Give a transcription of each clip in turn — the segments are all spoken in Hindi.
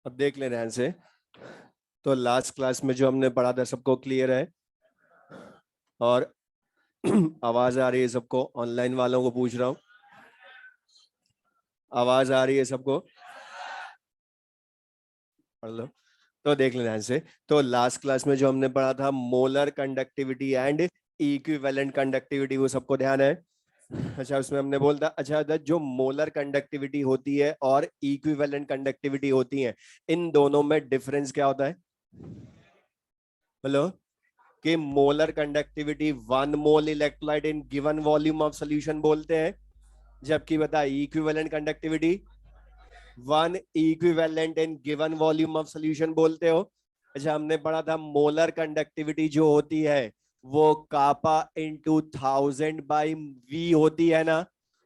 अब देख ले ध्यान से। तो लास्ट क्लास में जो हमने पढ़ा था सबको क्लियर है? और आवाज आ रही है सबको? ऑनलाइन वालों को पूछ रहा हूँ, आवाज आ रही है सबको? पढ़ लो। तो देख ले ध्यान से। तो लास्ट क्लास में जो हमने पढ़ा था molar conductivity and equivalent conductivity, वो सबको ध्यान है? अच्छा, उसमें हमने बोल था, अच्छा जो मोलर कंडक्टिविटी होती है और इक्विवेलेंट कंडक्टिविटी होती है, इन दोनों में डिफरेंस क्या होता है? बोलो। कि molar conductivity 1 mole electrolyte in given volume of solution बोलते हैं, जबकि बता equivalent conductivity 1 equivalent in given volume of solution बोलते हो। अच्छा, हमने पढ़ा था मोलर कंडक्टिविटी जो होती है वो कापा इंटू 1000/V होती है ना।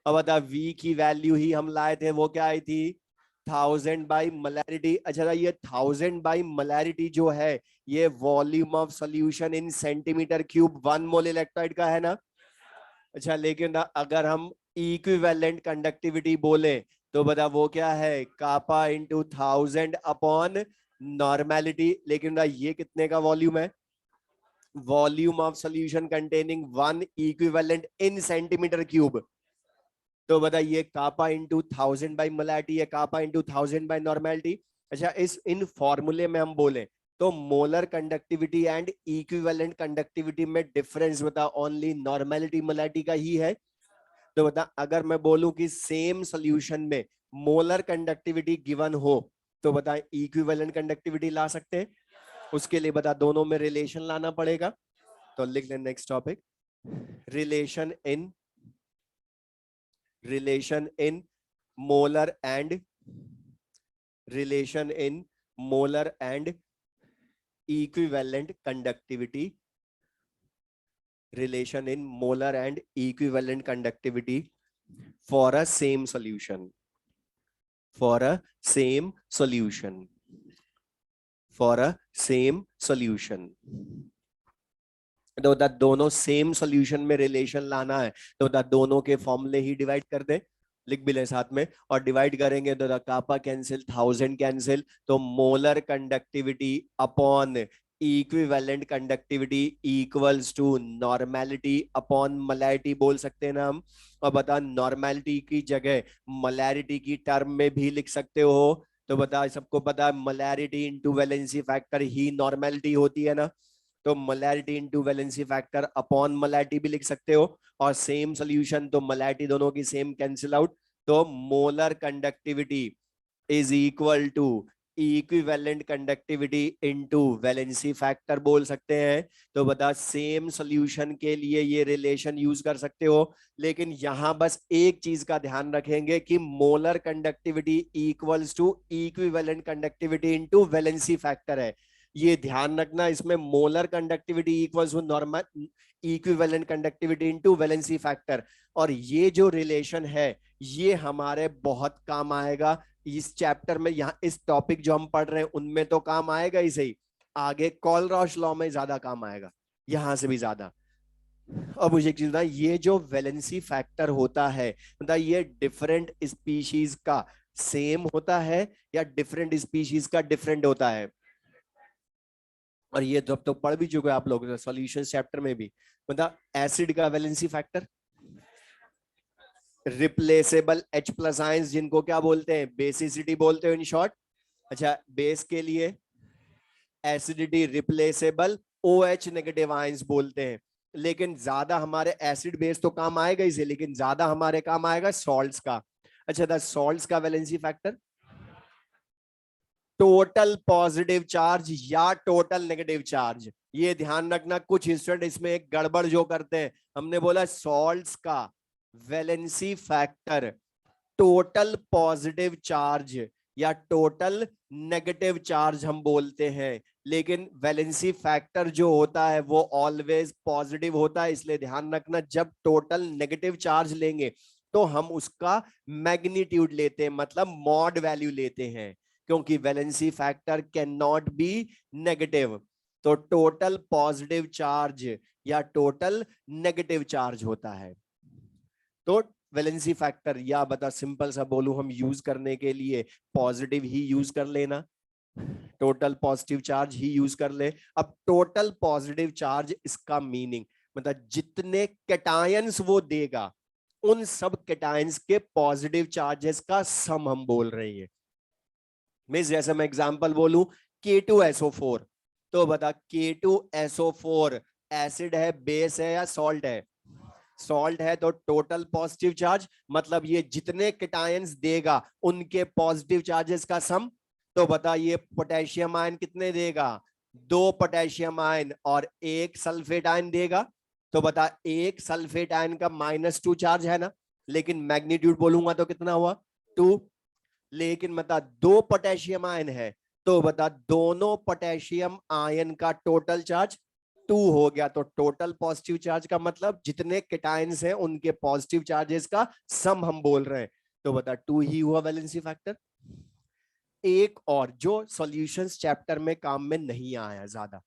अब बता V की वैल्यू ही हम लाए थे, वो क्या आई थी? 1000/मोलैरिटी। अच्छा, ये 1000/मोलैरिटी जो है ये volume of solution in centimetre cube 1 mole electrolyte का है ना। अच्छा, लेकिन अगर हम इक्विवेलेंट कंडक्टिविटी बोले तो बता वो क्या है? Kappa into 1000 normality. लेकिन ये कितने का वॉल्यूम है? Volume of solution containing 1 equivalent in centimetre cube. तो बता ये कापा इंटू 1000/मोलैरिटी है, कापा इंटू 1000/नॉर्मेलिटी। अच्छा, इस इन फॉर्मूले में हम बोले तो molar conductivity and equivalent conductivity में डिफरेंस बता ओनली नॉर्मेलिटी मोलैरिटी का ही है। तो बता अगर मैं बोलूं कि सेम सॉल्यूशन में मोलर कंडक्टिविटी गिवन हो तो बता इक्विवेलेंट कंडक्टिविटी ला सकते हैं? उसके लिए बता दोनों में रिलेशन लाना पड़ेगा। तो लिख ले next topic, relation in molar and relation in molar and equivalent conductivity. Relation in molar and equivalent conductivity for a same solution, for a same solution, for a same solution। तो दोनों सेम सॉल्यूशन में रिलेशन लाना है तो दोनों के फॉर्मूले ही डिवाइड कर दे, लिख भी ले साथ में। और डिवाइड करेंगे तो कापा कैंसिल, 1000 कैंसिल, तो molar conductivity upon equivalent conductivity equals to normality upon molarity बोल सकते हैं ना हम। और बता नॉर्मेलिटी की जगह मोलैरिटी की टर्म में भी लिख सकते हो। तो बता सबको पता है मोलैरिटी इंटू वैलेंसी फैक्टर ही नॉर्मेलिटी होती है ना। तो molarity into valency factor upon molarity भी लिख सकते हो। और सेम सोल्यूशन तो मोलैरिटी दोनों की सेम कैंसिल आउट। तो molar conductivity is equal to equivalent conductivity into valency factor बोल सकते हैं। तो बता सेम सॉल्यूशन के लिए ये रिलेशन यूज कर सकते हो। लेकिन यहां बस एक चीज का ध्यान रखेंगे कि molar conductivity equals to equivalent conductivity into valency factor है। ये ध्यान रखना, इसमें molar conductivity equals to normal equivalent conductivity into valency factor. और ये जो रिलेशन है ये हमारे बहुत काम आएगा इस चैप्टर में। यहाँ इस टॉपिक जो हम पढ़ रहे हैं उनमें तो काम आएगा ही सही, आगे कॉलरॉश लॉ में ज्यादा काम आएगा, यहां से भी ज्यादा। अब मुझे एक चीज बता, ये जो वैलेंसी फैक्टर होता है मतलब ये डिफरेंट स्पीशीज का सेम होता है या डिफरेंट स्पीशीज का डिफरेंट होता है? और ये जब तो पढ़ भी चुके आप लोग सॉल्यूशन चैप्टर में भी। मतलब एसिड का valency factor replaceable H+ ions जिनको क्या बोलते हैं? बेसिसिटी बोलते हो इन शॉर्ट। अच्छा, बेस के लिए एसिडिटी रिप्लेसेबल OH- आयंस बोलते हैं। लेकिन ज्यादा हमारे एसिड बेस तो काम आएगा इसे, लेकिन ज्यादा हमारे काम आएगा सॉल्ट्स का। अच्छा, द सॉल्ट्स का valency factor total positive charge या टोटल नेगेटिव चार्ज। ये ध्यान रखना, कुछ स्टूडेंट इसमें एक गड़बड़ जो करते हैं। हमने बोला सॉल्ट्स का valency factor total positive charge या टोटल नेगेटिव चार्ज हम बोलते हैं, लेकिन वैलेंसी फैक्टर जो होता है वो ऑलवेज पॉजिटिव होता है। इसलिए ध्यान रखना, जब टोटल नेगेटिव चार्ज लेंगे तो हम उसका मैग्नीट्यूड लेते हैं, मतलब मॉड वैल्यू लेते हैं, क्योंकि valency factor can not be negative. तो टोटल पॉजिटिव चार्ज या टोटल नेगेटिव चार्ज होता है। तो वैलेंसी फैक्टर या बता सिंपल सा बोलूं हम यूज करने के लिए पॉजिटिव ही यूज कर लेना। टोटल पॉजिटिव चार्ज ही यूज कर ले। अब टोटल पॉजिटिव चार्ज, इसका मीनिंग मतलब जितने कैटायंस वो देगा उन सब कैटायंस के पॉजिटिव चार्जेस का सम हम बोल रहे हैं। मींस जैसे मैं एग्जांपल बोलूं K2SO4, तो बता K2SO4 एसिड है, बेस है या सॉल्ट है? सॉल्ट है, तो टोटल पॉजिटिव चार्ज मतलब ये जितने कैटायंस देगा उनके पॉजिटिव चार्जेस का सम। तो बता ये पोटेशियम आयन कितने देगा? 2 पोटेशियम आयन और 1 सल्फेट आयन देगा। तो बता एक सल्फेट आयन का -2 चार्ज है ना, लेकिन मैग्नीट्यूड बोलूंगा तो कितना हुआ? 2। लेकिन बता 2 पोटेशियम आयन है, तो बता दोनों पोटेशियम आयन का टोटल चार्ज 2 हो गया। तो टोटल पॉजिटिव चार्ज का मतलब जितने कैटायंस हैं उनके पॉजिटिव चार्जेस का सम हम बोल रहे हैं। तो बता 2 ही हुआ वैलेंसी फैक्टर। एक और जो सॉल्यूशंस चैप्टर में काम में नहीं आया ज्यादा,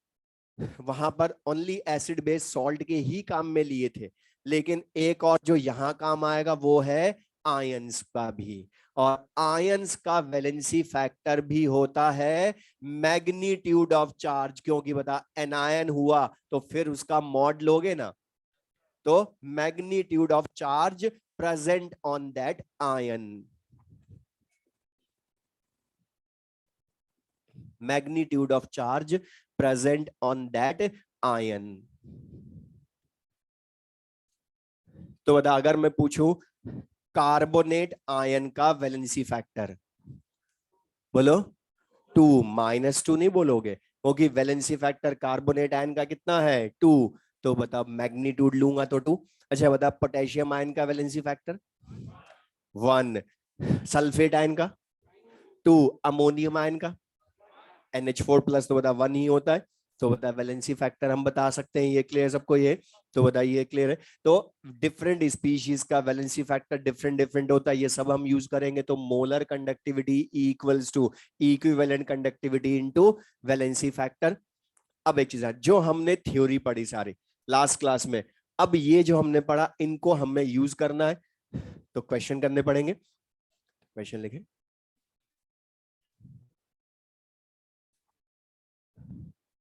वहां पर ओनली एसिड बेस सॉल्ट के ही काम में लिए थे, लेकिन एक और जो यहां काम आएगा वो है आयंस का भी। और आयंस का वैलेंसी फैक्टर भी होता है मैग्नीट्यूड ऑफ चार्ज, क्योंकि बता एनायन हुआ तो फिर उसका मॉड लोगे ना, तो magnitude of charge present on that ion. Magnitude of charge present on that ion. तो बता अगर मैं पूछूं कार्बोनेट आयन का वैलेंसी फैक्टर, बोलो 2। -2 नहीं बोलोगे, क्योंकि वैलेंसी फैक्टर कार्बोनेट आयन का कितना है? 2। तो बता मैग्नीट्यूड लूंगा तो 2। अच्छा बता पोटेशियम आयन का वैलेंसी फैक्टर 1, सल्फेट आयन का 2, अमोनियम आयन का NH4+ तो बता 1 ही होता है। तो बता वैलेंसी फैक्टर हम बता सकते हैं, ये क्लियर सबको? ये तो बताइए क्लियर है? तो डिफरेंट स्पीशीज का वैलेंसी फैक्टर डिफरेंट डिफरेंट होता है, ये सब हम यूज करेंगे। तो molar conductivity equals to equivalent conductivity into valency factor. अब एक चीज है जो हमने थ्योरी पढ़ी सारी लास्ट क्लास में, अब ये जो हमने पढ़ा इनको हमें यूज करना है, तो क्वेश्चन करने पड़ेंगे। क्वेश्चन लिखे,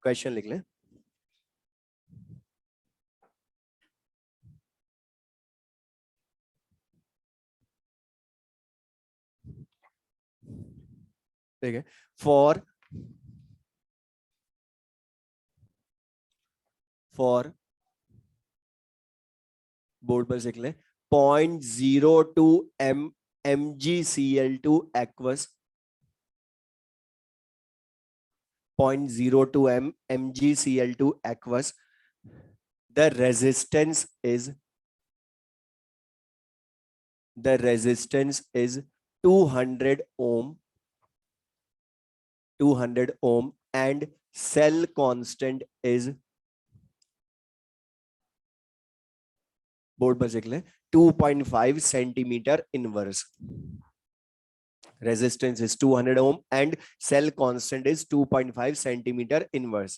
क्वेश्चन लिख लें। ठीक है, फॉर बोर्ड पर लिख लें 0.02 mgCl2 aqueous, 0.02 mgCl2 aqueous. The resistance is 200 ohm, 200 ohm, and cell constant is, board पर लिख लें 2.5 centimetre inverse. Resistance is 200 ohm and cell constant is 2.5 centimeter inverse.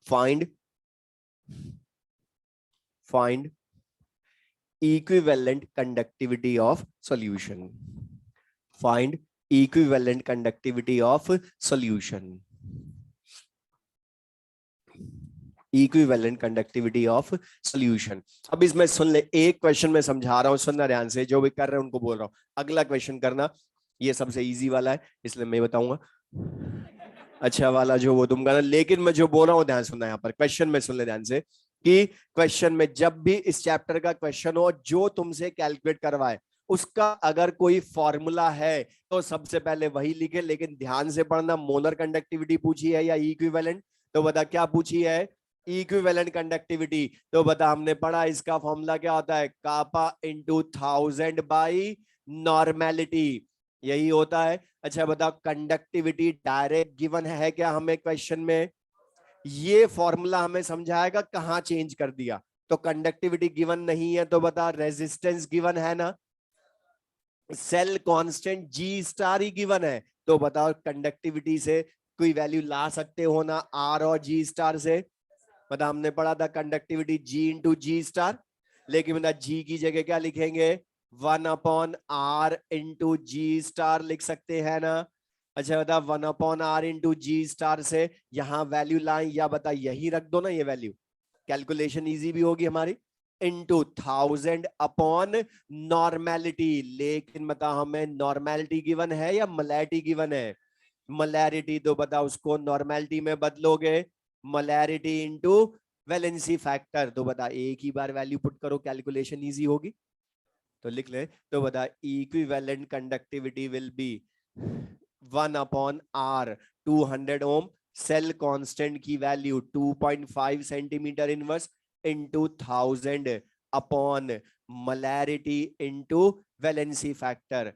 Find equivalent conductivity of solution. Find equivalent conductivity of solution. Equivalent conductivity of solution. अब इसमें सुन ले, एक क्वेश्चन में समझा रहा हूं, सुनना ध्यान से, जो भी कर रहे हैं उनको बोल रहा हूं, अगला क्वेश्चन करना, ये सबसे इजी वाला है इसलिए मैं बताऊंगा, अच्छा वाला जो वो तुम करना, लेकिन मैं जो बोल रहा हूं ध्यान सुनना। यहाँ पर क्वेश्चन में सुन ले ध्यान से कि क्वेश्चन में जब भी इस चैप्टर का क्वेश्चन हो जो तुमसे कैलकुलेट करवाए उसका अगर कोई फॉर्मूला है तो सबसे पहले वही लिखे, लेकिन ध्यान से पढ़ना। मोलर कंडक्टिविटी पूछी है या इक्विवेलेंट? तो बता क्या पूछी है? Equivalent conductivity. तो बता हमने पढ़ा इसका फॉर्मूला क्या होता है? कापा इंटू 1000 बाई नॉर्मेलिटी, यही होता है। अच्छा बताओ कंडक्टिविटी डायरेक्ट गिवन है क्या हमें क्वेश्चन में? ये फॉर्मूला हमें समझाएगा कहां चेंज कर दिया। तो कंडक्टिविटी गिवन नहीं है तो बता रेजिस्टेंस गिवन है ना, सेल कांस्टेंट जी स्टार ही गिवन है, तो बताओ कंडक्टिविटी से कोई वैल्यू ला सकते हो ना आर और जी स्टार से? बता हमने पढ़ा था कंडक्टिविटी जी इंटू जी स्टार, लेकिन बता जी की जगह क्या लिखेंगे? 1/r इंटू जी स्टार लिख सकते हैं ना। अच्छा बता 1/r इंटू जी स्टार से यहाँ वैल्यू लाएं या बता यही रख दो ना, ये वैल्यू कैलकुलेशन इजी भी होगी हमारी, इनटू 1000 अपॉन नॉर्मेलिटी। लेकिन बता हमें नॉर्मेलिटी गिवन है या मलैरिटी गिवन है? मलैरिटी, तो बता उसको नॉर्मेलिटी में बदलोगे, मलैरिटी इंटू वैलेंसी फैक्टर, तो बता एक ही बार वैल्यू पुट करो, कैलकुलेशन इजी होगी। तो लिख ले, तो बता equivalent conductivity will be 1/r 200 ohm, cell constant की value 2.5 centimetre inverse into 1000 upon molarity into valency factor,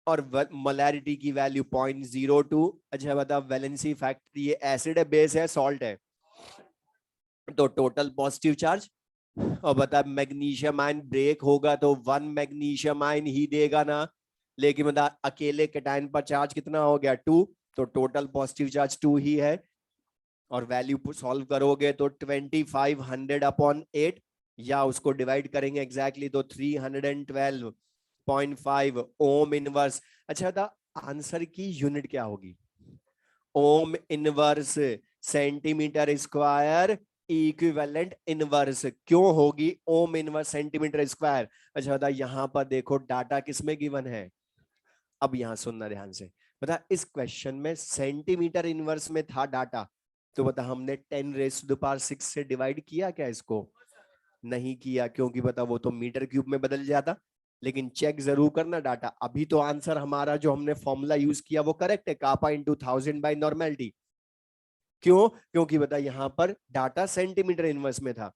और मलैरिटी की वैल्यू 0.02। अच्छा बता वैलेंसी फैक्टर, ये एसिड है बेस है सॉल्ट है? तो टोटल पॉजिटिव चार्ज। और बता मैग्नीशियम आयन ब्रेक होगा तो 1 मैग्नीशियम आयन ही देगा ना, लेकिन बता अकेले कैटायन पर चार्ज कितना हो गया 2, तो टोटल पॉजिटिव चार्ज 2 ही है। और वैल्यू सॉल्व करोगे तो 2500/8, या उसको डिवाइड करेंगे एग्जैक्टली तो 312.5 ओम इनवर्स। अच्छा था आंसर की यूनिट क्या होगी? Ohm inverse centimetre square equivalent inverse. क्यों होगी ओम इनवर्स सेंटीमीटर स्क्वायर? अच्छा बता यहाँ पर देखो डाटा किसमें गिवन है, अब यहां सुनना ध्यान से। बता इस क्वेश्चन में सेंटीमीटर इनवर्स में था डाटा, तो बता हमने 10⁶ से डिवाइड किया क्या इसको? नहीं किया, क्योंकि बता वो तो मीटर क्यूब में बदल जाता। लेकिन चेक जरूर करना डाटा, अभी तो आंसर हमारा जो हमने फॉर्मूला यूज किया वो करेक्ट है, कापा इंटू 1000/नॉर्मेलिटी। क्यों? क्योंकि बता यहां पर डाटा सेंटीमीटर इनवर्स में था,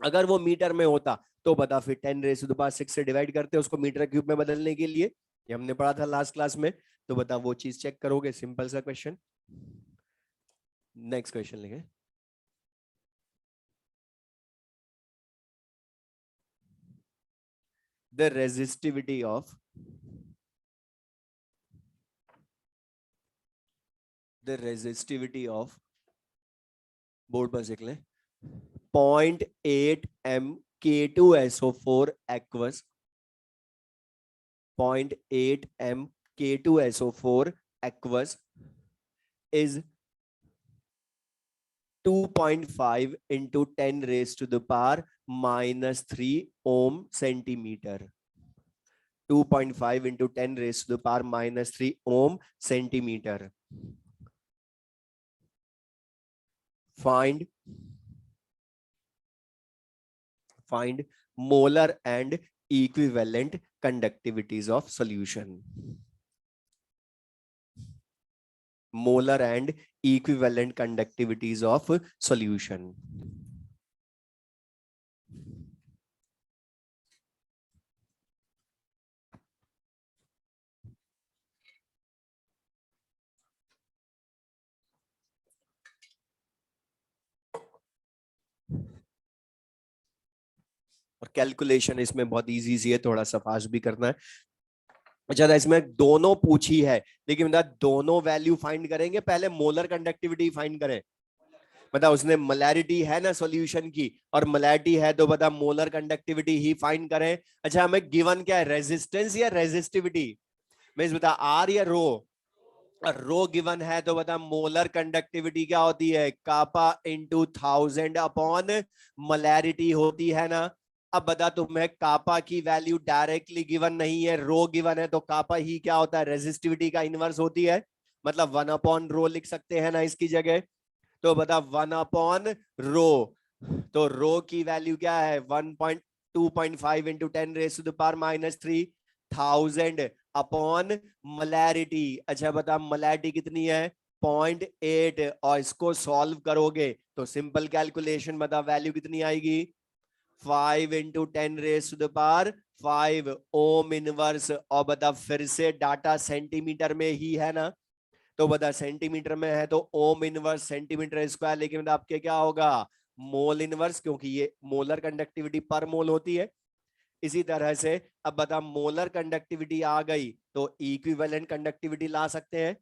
अगर वो मीटर में होता तो बता फिर 10⁶ से डिवाइड करते उसको मीटर क्यूब में बदलने के लिए, ये हमने पढ़ा था लास्ट क्लास में। तो बता वो चीज चेक करोगे, सिंपल सा क्वेश्चन। नेक्स्ट क्वेश्चन लिखे, द रेजिस्टिविटी ऑफ बोर्ड पर लिख लें 0.8 m K2SO4 aqueous, 0.8 m K2SO4 aqueous is 2.5 into 10⁻³ ohm centimeter. 2.5 into 10⁻³ ohm centimeter. Find molar and equivalent conductivities of solution. Molar and equivalent conductivities of solution. और कैलकुलेशन इसमें बहुत इजी सी है, थोड़ा सा फास्ट भी करना है। अच्छा इसमें दोनों पूछी है, लेकिन बता दोनों वैल्यू फाइंड करेंगे, पहले मोलर कंडक्टिविटी फाइंड करें। बता उसने मलैरिटी है ना सॉल्यूशन की, और मलैरिटी है तो बता मोलर कंडक्टिविटी ही फाइंड करें। अच्छा हमें गिवन क्या है, रेजिस्टेंस या रेजिस्टिविटी? मींस बता आर या रो? रो गिवन है तो बता मोलर कंडक्टिविटी क्या होती है, कापा इंटू 1000 अपॉन मलैरिटी होती है ना। अब बता तुम्हें कापा की वैल्यू डायरेक्टली गिवन नहीं है, रो गिवन है, तो कापा ही क्या होता है, रेजिस्टिविटी का इनवर्स होती है, मतलब 1/रो लिख सकते हैं ना इसकी जगह। तो बता 1/रो, तो रो की वैल्यू क्या है 2.5 इंटू 10⁻³ 1000 अपॉन मलैरिटी। अच्छा बता मलैरिटी कितनी है 0.8, और इसको सॉल्व करोगे तो सिंपल कैलकुलेशन बता वैल्यू कितनी आएगी 5 इंटू 10⁵ ओम इनवर्स। और बता फिर से डाटा सेंटीमीटर में ही है ना, तो बता सेंटीमीटर में है तो ओम इनवर्स सेंटीमीटर स्क्वायर, लेकिन बता आपके क्या होगा मोल इनवर्स, क्योंकि ये मोलर कंडक्टिविटी पर मोल होती है। इसी तरह से अब बता मोलर कंडक्टिविटी आ गई तो इक्विवेलेंट कंडक्टिविटी ला सकते हैं,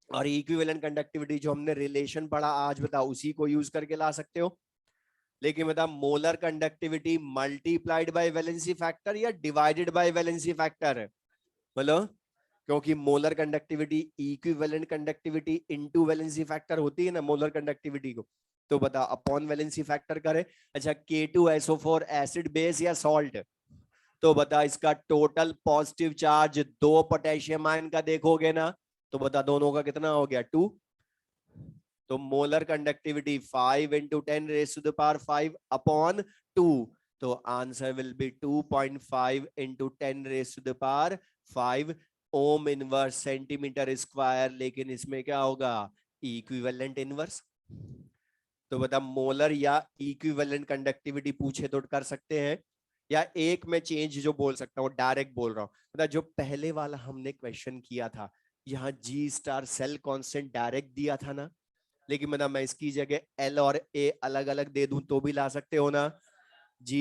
और इक्विवेलेंट कंडक्टिविटी जो हमने रिलेशन पढ़ा आज बता उसी को यूज करके ला सकते हो। लेकिन बता molar conductivity multiplied by valency factor या डिवाइडेड बाय वैलेंसी फैक्टर? बोलो क्योंकि molar conductivity equivalent conductivity into valency factor होती है ना मोलर कंडक्टिविटी को, तो बता अपॉन वैलेंसी फैक्टर करे। अच्छा K2SO4 एसिड बेस या सॉल्ट, तो बता इसका total positive charge 2 potassium ion का देखोगे ना, तो बता दोनों का कितना हो गया 2। तो मोलर कंडक्टिविटी 5 × 10⁵ अपॉन 2, तो answer will be 2.5 × 10⁵ ohm inverse centimetre square. लेकिन इसमें क्या होगा इक्विवेलेंट इनवर्स। तो बता मोलर या इक्विवेलेंट कंडक्टिविटी पूछे तो कर सकते हैं, या एक में चेंज जो बोल सकता हूँ डायरेक्ट बोल रहा हूँ। बता जो पहले वाला हमने क्वेश्चन किया था, यहाँ G* सेल कांस्टेंट डायरेक्ट दिया था ना, लेकिन मैं इसकी जगह L और A अलग अलग दे दूं तो भी ला सकते हो ना। G*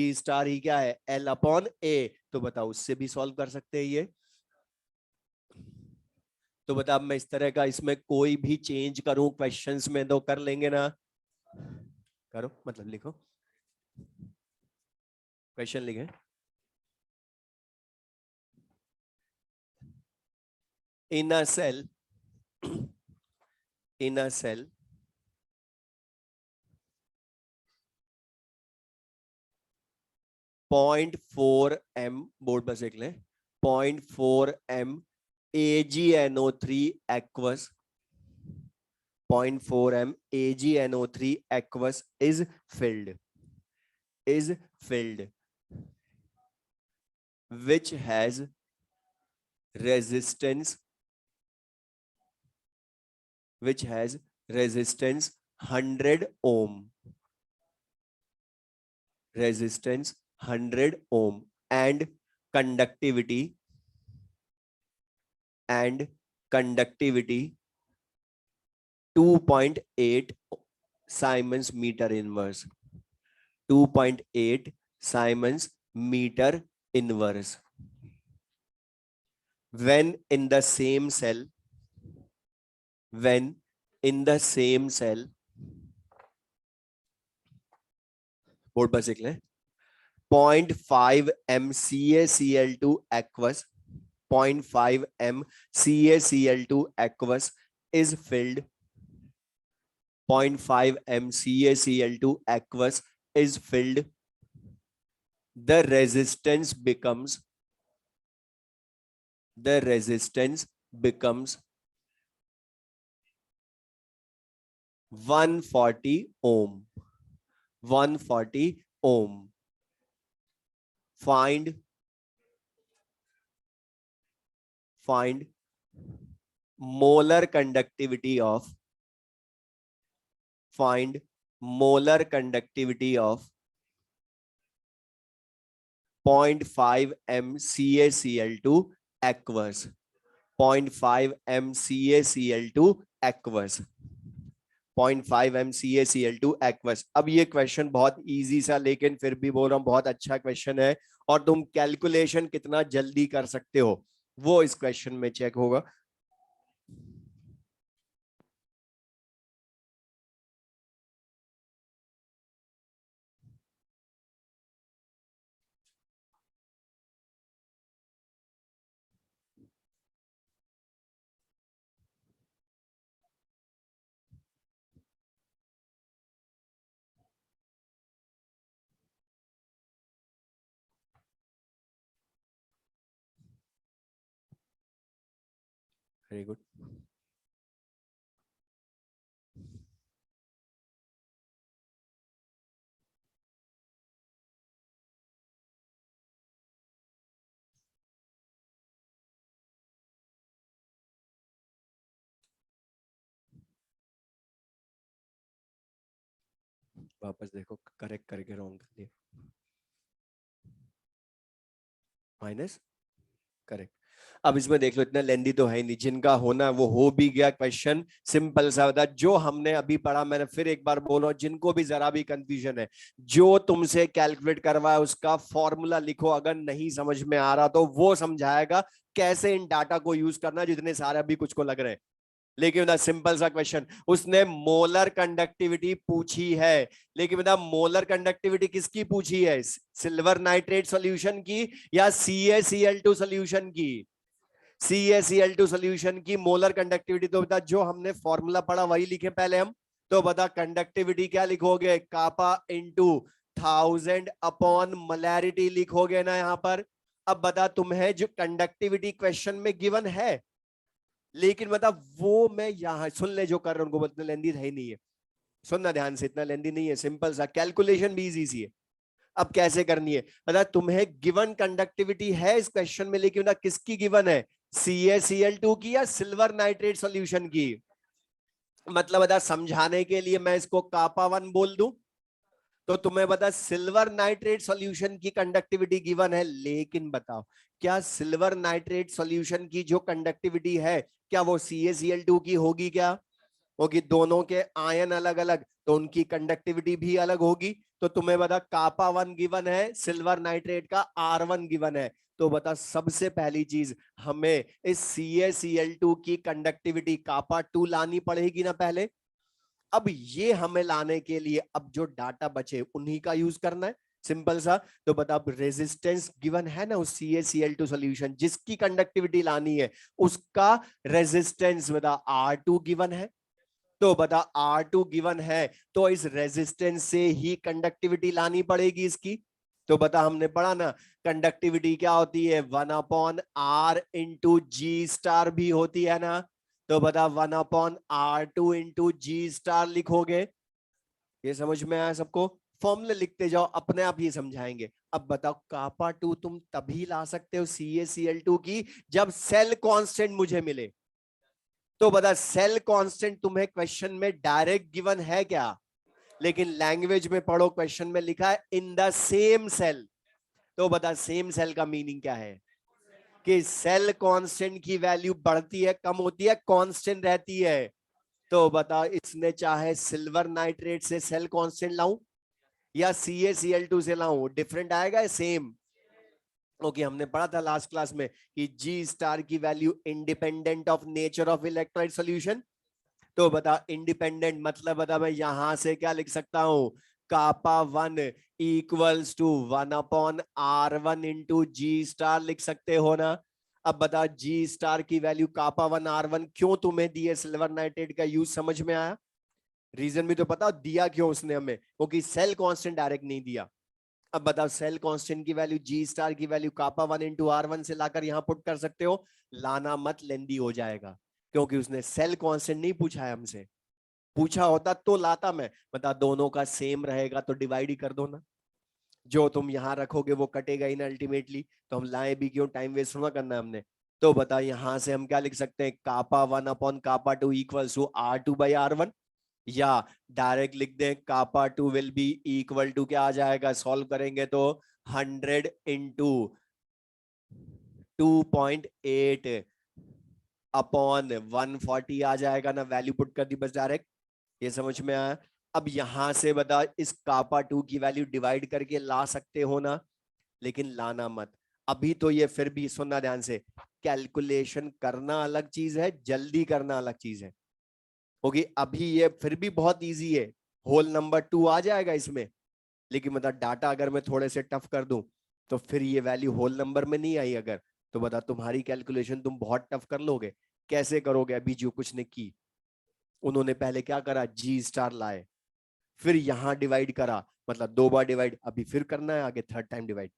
ही क्या है L/A, तो बताओ उससे भी सॉल्व कर सकते हैं ये। तो बता अब मैं इस तरह का इसमें कोई भी चेंज करूं क्वेश्चंस में तो कर लेंगे ना, करो मतलब लिखो क्वेश्चन लिखे। in a cell 0.4 m board पर लिख लें 0.4 m AgNO3 aqueous 0.4 m AgNO3 aqueous is filled which has resistance 100 ohm and conductivity 2.8 Siemens meter inverse 2.8 Siemens meter inverse when in the same cell board पर लिख लें 0.5 m CaCl2 aqueous 0.5 m CaCl2 aqueous is filled 0.5 m CaCl2 aqueous is filled the resistance becomes 140 ohm 140 ohm find molar conductivity of 0.5 m CaCl2 aqueous 0.5 m CaCl2 aqueous 0.5 m CaCl2 aqueous। अब ये क्वेश्चन बहुत इजी सा, लेकिन फिर भी बोल रहा हूं बहुत अच्छा क्वेश्चन है, और तुम कैलकुलेशन कितना जल्दी कर सकते हो वो इस क्वेश्चन में चेक होगा। Very good. वापस देखो करेक्ट करके रॉन्ग कर दिया माइनस करेक्ट। अब इसमें देख लो इतना लेंदी तो है नहीं, जिनका होना वो हो भी गया। क्वेश्चन सिंपल सा था जो हमने अभी पढ़ा, मैंने फिर एक बार बोला जिनको भी जरा भी कंफ्यूजन है, जो तुमसे कैलकुलेट करवाया उसका फॉर्मूला लिखो, अगर नहीं समझ में आ रहा तो वो समझाएगा कैसे इन डाटा को यूज करना, जितने सारे अभी कुछ को लग रहे हैं। लेकिन बता सिंपल सा क्वेश्चन, उसने मोलर कंडक्टिविटी पूछी है, लेकिन बता मोलर कंडक्टिविटी किसकी पूछी है, सिल्वर नाइट्रेट सॉल्यूशन की या CaCl2 सॉल्यूशन की? CaCl2 सॉल्यूशन की मोलर कंडक्टिविटी, तो बता जो हमने फॉर्मूला पढ़ा वही लिखे पहले हम। तो बता कंडक्टिविटी क्या लिखोगे, कापा इंटू 1000 अपॉन मोलैरिटी लिखोगे ना यहाँ पर। अब बता तुम्हें जो कंडक्टिविटी क्वेश्चन में गिवन है, लेकिन बता वो मैं यहां सुन ले जो कर रहा हूं, उनको इतना लेंदी है ही नहीं है, सुनना ध्यान से, इतना लेंदी नहीं है, सिंपल सा कैलकुलेशन भी इजी सी है। अब कैसे करनी है बता, तुम्हें गिवन कंडक्टिविटी है इस क्वेश्चन में, लेकिन बता किसकी गिवन है, CaCl2 की या सिल्वर नाइट्रेट सॉल्यूशन की। मतलब बता समझाने के लिए मैं इसको कापा 1 बोल दूं, तो तुम्हें बता सिल्वर नाइट्रेट सॉल्यूशन की कंडक्टिविटी गिवन है, लेकिन बताओ क्या सिल्वर नाइट्रेट सॉल्यूशन की जो कंडक्टिविटी है क्या वो CaCl2 की होगी क्या, होगी। दोनों के आयन अलग अलग तो उनकी कंडक्टिविटी भी अलग होगी। तो तुम्हें बता कापा 1 गिवन है, सिल्वर नाइट्रेट का R1 गिवन है। तो बता सबसे पहली चीज हमें इस CaCl2 की कंडक्टिविटी कापा 2 लानी पड़ेगी ना पहले। अब ये हमें लाने के लिए अब जो डाटा बचे उन्हीं का यूज करना है, सिंपल सा। तो बता रेजिस्टेंस गिवन है ना उस CaCl2 सॉल्यूशन जिसकी कंडक्टिविटी लानी है, उसका रेजिस्टेंस बता R2 गिवन है। तो बता R2 गिवन है तो इस रेजिस्टेंस से ही कंडक्टिविटी लानी पड़ेगी इसकी। तो बता हमने पढ़ा ना कंडक्टिविटी क्या होती है, 1/R इंटू जी स्टार भी होती है ना। तो बता 1/R2 इंटू जी स्टार लिखोगे। ये समझ में आया सबको, फॉर्मूले लिखते जाओ अपने आप ही समझाएंगे। अब बताओ कापा 2 तुम तभी ला सकते हो CaCl2 की जब सेल कांस्टेंट मुझे मिले। तो बता सेल कांस्टेंट तुम्हें क्वेश्चन में डायरेक्ट गिवन है क्या, लेकिन लैंग्वेज में पढ़ो क्वेश्चन में लिखा है इन द सेम सेल। तो बता सेम सेल का मीनिंग क्या है, कि सेल कांस्टेंट की वैल्यू बढ़ती है कम होती है कांस्टेंट रहती है। तो बता इसने चाहे सिल्वर नाइट्रेट से सेल कांस्टेंट लाऊं या CaCl2 से लाऊं, डिफरेंट आएगा सेम। ओके हमने पढ़ा था लास्ट क्लास में कि जी स्टार की value independent of nature of electrolyte solution. तो बता इंडिपेंडेंट मतलब बता मैं यहां से क्या लिख सकता हूं, kappa 1 equals to 1/R1 into G star लिख सकते हो ना। अब बता जी स्टार की वैल्यू कापा 1 R1 क्यों तुम्हें दी है, सिल्वर नाइट्रेट का यूज समझ में आया, रीजन भी तो पता दिया क्यों उसने हमें, क्योंकि सेल कांस्टेंट डायरेक्ट नहीं दिया। अब बताओ सेल कांस्टेंट की वैल्यू जी स्टार की वैल्यू कापा 1 इंटू R1 से लाकर यहां पुट कर सकते हो, लाना मत लेंदी हो जाएगा, क्योंकि उसने सेल कांस्टेंट नहीं पूछा है हमसे, पूछा होता तो लाता मैं। बता दोनों का सेम रहेगा तो डिवाइड ही कर दो ना, जो तुम यहां रखोगे वो कटेगा ही ना अल्टीमेटली, तो हम लाए भी क्यों, टाइम वेस्ट ना करना है हमने। तो बता यहां से हम क्या लिख सकते हैं, kappa 1 upon kappa 2 equals to R2/R1, या डायरेक्ट लिख दें kappa 2 will be equal to क्या आ जाएगा, सॉल्व करेंगे तो 100 इंटू 2.8 अपॉन 140 आ जाएगा ना, वैल्यू पुट कर दी बस डायरेक्ट। ये समझ में आया। अब यहां से बता इस कापा 2 की वैल्यू डिवाइड करके ला सकते हो ना, लेकिन लाना मत अभी। तो ये फिर भी सुनना ध्यान से, कैलकुलेशन करना अलग चीज है, जल्दी करना अलग चीज है। होगी अभी ये फिर भी बहुत इजी है, होल नंबर 2 आ जाएगा इसमें, लेकिन मतलब डाटा अगर मैं थोड़े से टफ कर दूं तो फिर ये वैल्यू होल नंबर में नहीं आई अगर, तो बता तुम्हारी कैलकुलेशन तुम बहुत टफ कर लोगे। कैसे करोगे, अभी जो कुछ ने की उन्होंने पहले क्या करा, जी स्टार लाए, फिर यहां डिवाइड करा, मतलब 2 बार डिवाइड, अभी फिर करना है आगे थर्ड टाइम डिवाइड।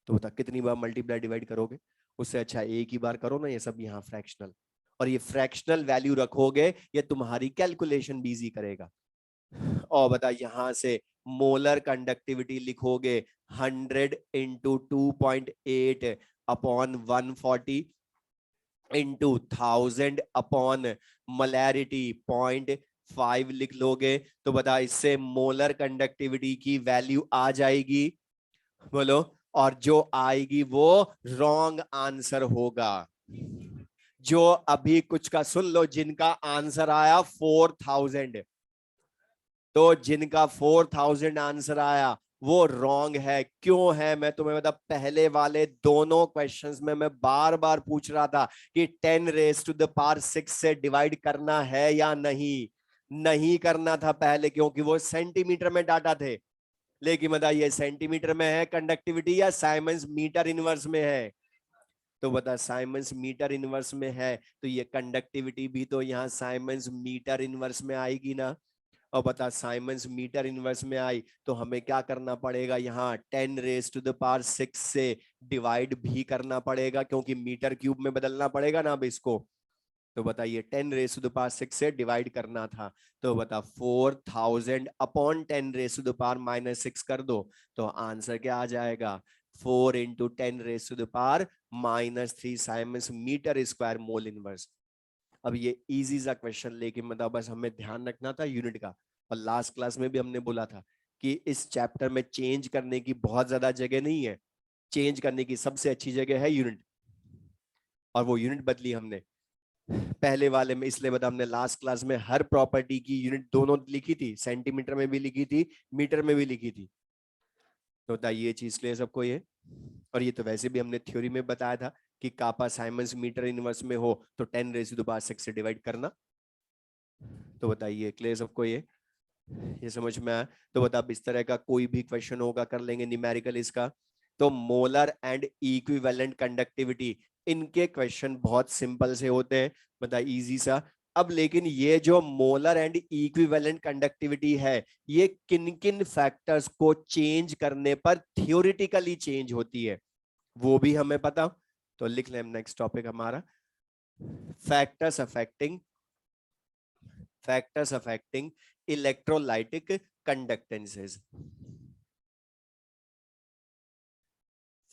तो बता कितनी बार मल्टीप्लाई डिवाइड करोगे, उससे अच्छा एक ही बार करो ना ये सब यहाँ फ्रैक्शनल, और ये फ्रैक्शनल वैल्यू रखोगे ये तुम्हारी कैलकुलेशन भी इजी करेगा। और बता यहां से मोलर कंडक्टिविटी लिखोगे 100 into 2.8 upon 140 into 1000 upon molarity 0.5 लिख लोगे। तो बता इससे मोलर कंडक्टिविटी की वैल्यू आ जाएगी, बोलो, और जो आएगी वो रॉन्ग आंसर होगा। जो अभी कुछ का सुन लो, जिनका आंसर आया 4000, तो जिनका 4000 आंसर आया वो रॉन्ग है। क्यों है मैं तुम्हें बता, पहले वाले दोनों क्वेश्चंस में मैं बार बार पूछ रहा था कि 10⁻⁶ से डिवाइड करना है या नहीं, नहीं करना था पहले, क्योंकि वो सेंटीमीटर में डाटा थे। लेकिन बता ये सेंटीमीटर में है कंडक्टिविटी या साइमंस मीटर इनवर्स में है, तो बता साइमंस मीटर इनवर्स में है, तो ये कंडक्टिविटी भी तो यहाँ साइमंस मीटर इनवर्स में आएगी ना। और बता साइमंस मीटर इनवर्स में आई तो हमें क्या करना पड़ेगा, यहाँ 10⁻⁶ से डिवाइड भी करना पड़ेगा, क्योंकि मीटर क्यूब में बदलना पड़ेगा ना अब इसको। तो बताइए 10⁻⁶ से डिवाइड करना था, तो बता 4000 अपॉन 10⁻⁻⁶ कर दो, तो आंसर क्या आ जाएगा, 4 into 10⁻⁻³ siemens metre square mole inverse. अब ये इजी सा क्वेश्चन लेके मतलब बस हमें ध्यान रखना था यूनिट का। और लास्ट क्लास में भी हमने बोला था कि इस चैप्टर में चेंज करने की बहुत ज्यादा जगह नहीं है, चेंज करने की सबसे अच्छी जगह है यूनिट। और वो यूनिट बदली हमने पहले वाले में, इसलिए बता हमने लास्ट क्लास में हर प्रॉपर्टी की यूनिट दोनों लिखी थी, सेंटीमीटर में भी लिखी थी, मीटर में भी लिखी थी। तो बताइए ये चीज क्लियर सबको ये। और ये तो वैसे भी हमने थ्योरी में बताया था कि कापा साइमंस मीटर इनवर्स में हो तो 10⁻⁶ से डिवाइड करना। तो बताइए क्लियर सबको ये समझ में आया। तो बता अब इस तरह का कोई भी क्वेश्चन होगा कर लेंगे न्यूमेरिकल इसका। तो मोलर एंड इक्विवेलेंट कंडक्टिविटी, इनके क्वेश्चन बहुत सिंपल से होते हैं, बता इजी सा। अब लेकिन ये जो मोलर एंड इक्विवेलेंट कंडक्टिविटी है, ये किन किन फैक्टर्स को चेंज करने पर थियोरिटिकली चेंज होती है वो भी हमें पता। तो लिख लें नेक्स्ट टॉपिक हमारा factors affecting electrolytic conductances.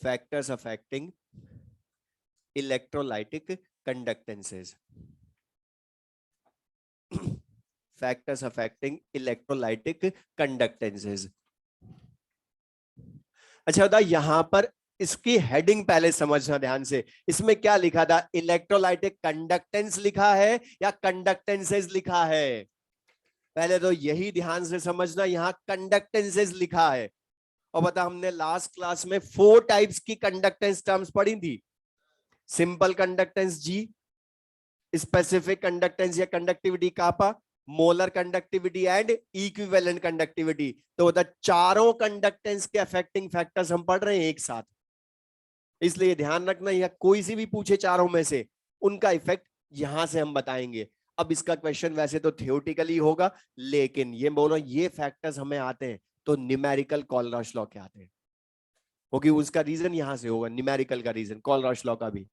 Factors affecting electrolytic conductances. Factors affecting electrolytic conductances. अच्छा बता यहां पर इसकी हेडिंग पहले समझना ध्यान से, इसमें क्या लिखा था, इलेक्ट्रोलाइटिक कंडक्टेंस लिखा है या कंडक्टेंसेस लिखा है। पहले तो यही ध्यान से समझना, यहां कंडक्टेंसेस लिखा है। और बता हमने लास्ट क्लास में 4 टाइप्स की कंडक्टेंस टर्म्स पढ़ी थी, simple conductance G, specific conductance या conductivity kappa, molar conductivity and equivalent conductivity. तो बता चारों कंडक्टेंस के अफेक्टिंग फैक्टर्स हम पढ़ रहे हैं एक साथ, इसलिए ध्यान रखना या कोई सी भी पूछे चारों में से उनका इफेक्ट यहां से हम बताएंगे। अब इसका क्वेश्चन वैसे तो थियोरेटिकली होगा, लेकिन ये बोलो ये फैक्टर्स हमें आते हैं तो न्यूमेरिकल कॉलरॉश लॉ के आते हैं, क्योंकि उसका रीजन यहां से होगा, न्यूमेरिकल का रीजन कॉलरॉश लॉ का भी।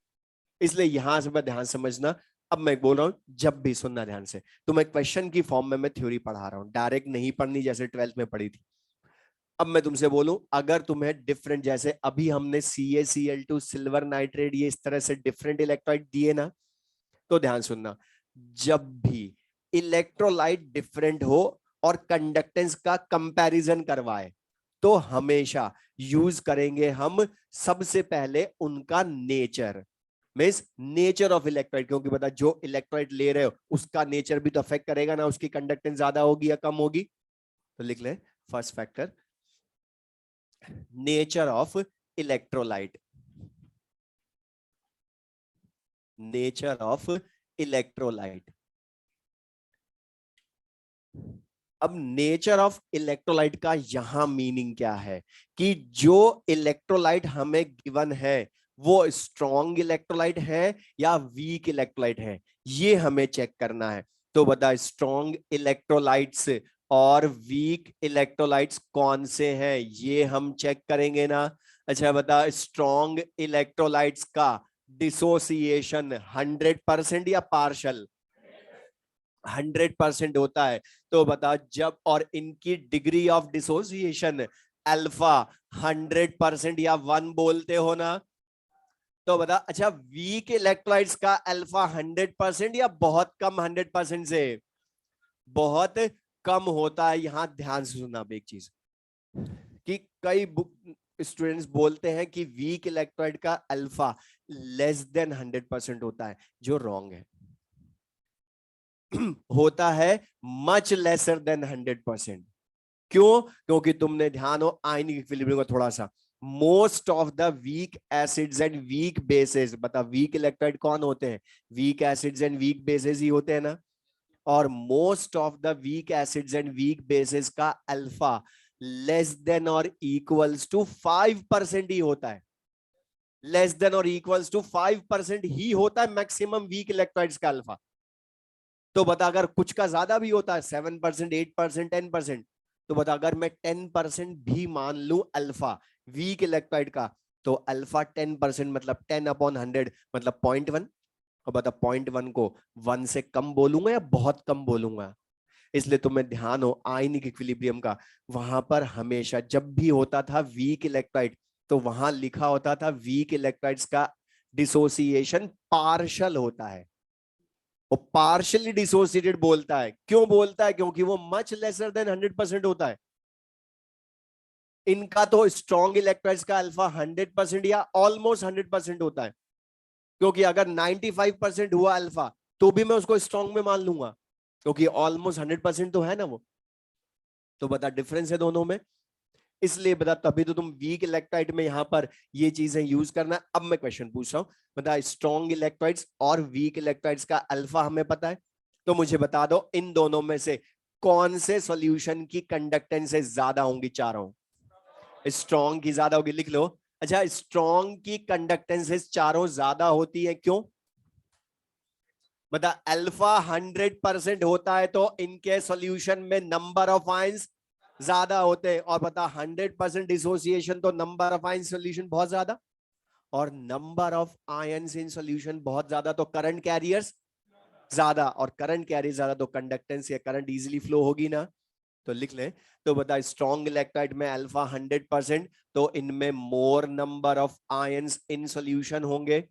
इसलिए यहां से मैं ध्यान समझना। अब मैं बोल रहा हूं जब भी सुनना ध्यान से, तो मैं क्वेश्चन की फॉर्म में मैं थ्योरी पढ़ा रहा हूं, डायरेक्ट नहीं पढ़नी जैसे 12th में पढ़ी थी। अब मैं तुमसे बोलूं अगर तुम्हें डिफरेंट, जैसे अभी हमने CaCl2 सिल्वर नाइट्रेट ये इस तरह से डिफरेंट इलेक्ट्रोलाइट दिए ना, तो ध्यान सुनना, जब भी इलेक्ट्रोलाइट डिफरेंट हो और कंडक्टेंस का कंपैरिजन करवाए तो हमेशा यूज करेंगे हम सबसे पहले उनका nature, means nature of electrolyte, क्योंकि बता जो इलेक्ट्रोलाइट ले रहे हो उसका नेचर भी तो अफेक्ट करेगा ना, उसकी कंडक्टेंस ज्यादा होगी या कम होगी। तो लिख ले first factor nature of electrolyte, nature of electrolyte. अब नेचर ऑफ इलेक्ट्रोलाइट का यहां मीनिंग क्या है कि जो इलेक्ट्रोलाइट हमें गिवन है वो स्ट्रॉन्ग इलेक्ट्रोलाइट है या वीक इलेक्ट्रोलाइट है, ये हमें चेक करना है। तो बता स्ट्रॉन्ग इलेक्ट्रोलाइट्स और वीक इलेक्ट्रोलाइट्स कौन से हैं ये हम चेक करेंगे ना। अच्छा बता स्ट्रॉन्ग इलेक्ट्रोलाइट्स का डिसोसिएशन 100% या पार्शल, 100% होता है। तो बता जब, और इनकी डिग्री ऑफ डिसोसिएशन अल्फा 100% या 1 बोलते हो ना। तो बता अच्छा वीक इलेक्ट्रोलाइट्स का अल्फा 100% या बहुत कम, 100% से बहुत कम होता है। यहां ध्यान से सुनना एक चीज कि कई स्टूडेंट्स बोलते हैं कि वीक इलेक्ट्रोलाइट का अल्फा लेस देन 100% होता है, जो रॉन्ग है। होता है मच लेसर देन 100%। क्यों, क्योंकि तुमने ध्यान हो आयनिक इक्विलिब्रियम का थोड़ा सा, most of the weak acids and weak bases, बता वीक इलेक्ट्रोलाइट कौन होते हैं, weak acids and weak bases ही होते हैं ना। और most of the weak acids and weak bases का अल्फा लेस देन और इक्वल्स टू 5% ही होता है। लेस देन और इक्वल्स टू 5% ही होता है मैक्सिमम वीक इलेक्ट्रोलाइट्स का अल्फा। तो बता अगर कुछ का ज्यादा भी होता है 7%, 8%, 10%, तो बता अगर मैं 10% भी मान लू अल्फा वीक इलेक्ट्रोलाइट का, तो अल्फा 10% मतलब 10/100 मतलब 0.1। और बता 0.1 को 1 से कम बोलूंगा या बहुत कम बोलूंगा? इसलिए तुम्हें ध्यान हो आयनिक इक्विलिब्रियम का, वहां पर हमेशा जब भी होता था वीक इलेक्ट्रोलाइट, तो वहां लिखा होता था वीक इलेक्ट्रोलाइट्स का डिसोसिएशन पार्शल होता है। वो पार्शियली डिसोसिएटेड बोलता है। क्यों बोलता है? क्योंकि वो मच लेसर देन 100% होता है। इनका तो स्ट्रॉन्ग इलेक्ट्रोलाइट्स का अल्फा 100% या ऑलमोस्ट 100% होता है, क्योंकि अगर 95% हुआ अल्फा तो भी मैं उसको स्ट्रॉन्ग में मान लूंगा, क्योंकि ऑलमोस्ट 100% तो है ना वो। तो बता डिफरेंस है दोनों में। इसलिए बता तभी तो तुम वीक इलेक्ट्रोलाइट में यहां पर ये चीजें यूज करना। अब मैं क्वेश्चन पूछ रहा हूं, बता स्ट्रॉन्ग इलेक्ट्रोलाइट्स और वीक इलेक्ट्रोलाइट्स का अल्फा हमें पता है, तो मुझे बता दो इन दोनों में से कौन से सॉल्यूशन की कंडक्टेंस ज्यादा होंगी चारों? स्ट्रॉन्ग की ज्यादा होगी, लिख लो। अच्छा, स्ट्रॉन्ग की कंडक्टेंसेस चारों ज्यादा होती है, क्यों? बता अल्फा 100% होता है तो इनके सॉल्यूशन में नंबर ऑफ आयंस ज्यादा होते हैं। और बता 100% डिसोसिएशन तो नंबर ऑफ आयंस सॉल्यूशन बहुत ज्यादा, और number of ions in solution बहुत ज्यादा तो करंट कैरियर्स ज्यादा, और करंट कैरियर ज्यादा तो कंडक्टेंस या करंट इजीली फ्लो होगी ना। तो लिख ले। तो बता स्ट्रॉन्ग इलेक्ट्रोलाइट में अल्फा 100%, तो इनमें मोर number of ions in solution होंगे,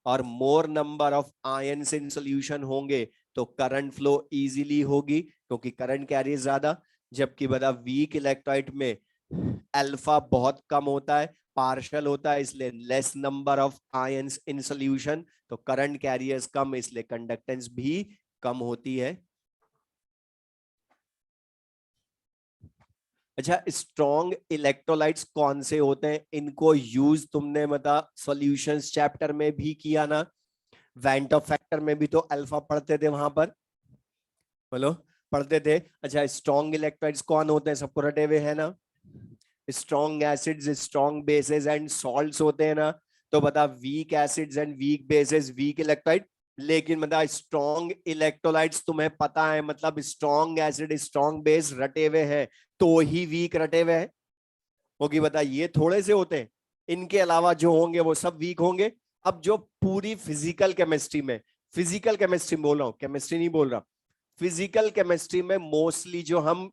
और मोर number of ions in solution होंगे तो करंट फ्लो इजीली होगी, क्योंकि करंट कैरियर ज्यादा। जबकि बता वीक इलेक्ट्रोलाइट में अल्फा बहुत कम होता है, पार्शियल होता है, इसलिए less number of ions in solution, तो करंट कैरियर्स कम, इसलिए कंडक्टेंस भी कम होती है। अच्छा, स्ट्रॉन्ग इलेक्ट्रोलाइट्स कौन से होते हैं? इनको यूज तुमने मतलब सॉल्यूशंस चैप्टर में भी किया ना, वेंट ऑफ फैक्टर में भी तो अल्फा पढ़ते थे वहां पर, बोलो पढ़ते थे। अच्छा, स्ट्रॉन्ग इलेक्ट्रोलाइट्स कौन होते हैं? सबको रटे हुए है ना, strong acids, strong bases and salts होते हैं ना। तो बता weak acids and weak bases weak electrolyte, लेकिन बता स्ट्रॉन्ग इलेक्ट्रोलाइट्स तुम्हें पता है मतलब स्ट्रॉन्ग एसिड स्ट्रॉन्ग बेस रटे हुए हैं तो ही वीक रटे हुए हैं, होगी बता ये थोड़े से होते हैं, इनके अलावा जो होंगे वो सब वीक होंगे। अब जो पूरी फिजिकल केमिस्ट्री में, फिजिकल केमिस्ट्री बोल रहा हूं, केमिस्ट्री नहीं बोल रहा, फिजिकल केमिस्ट्री में मोस्टली जो हम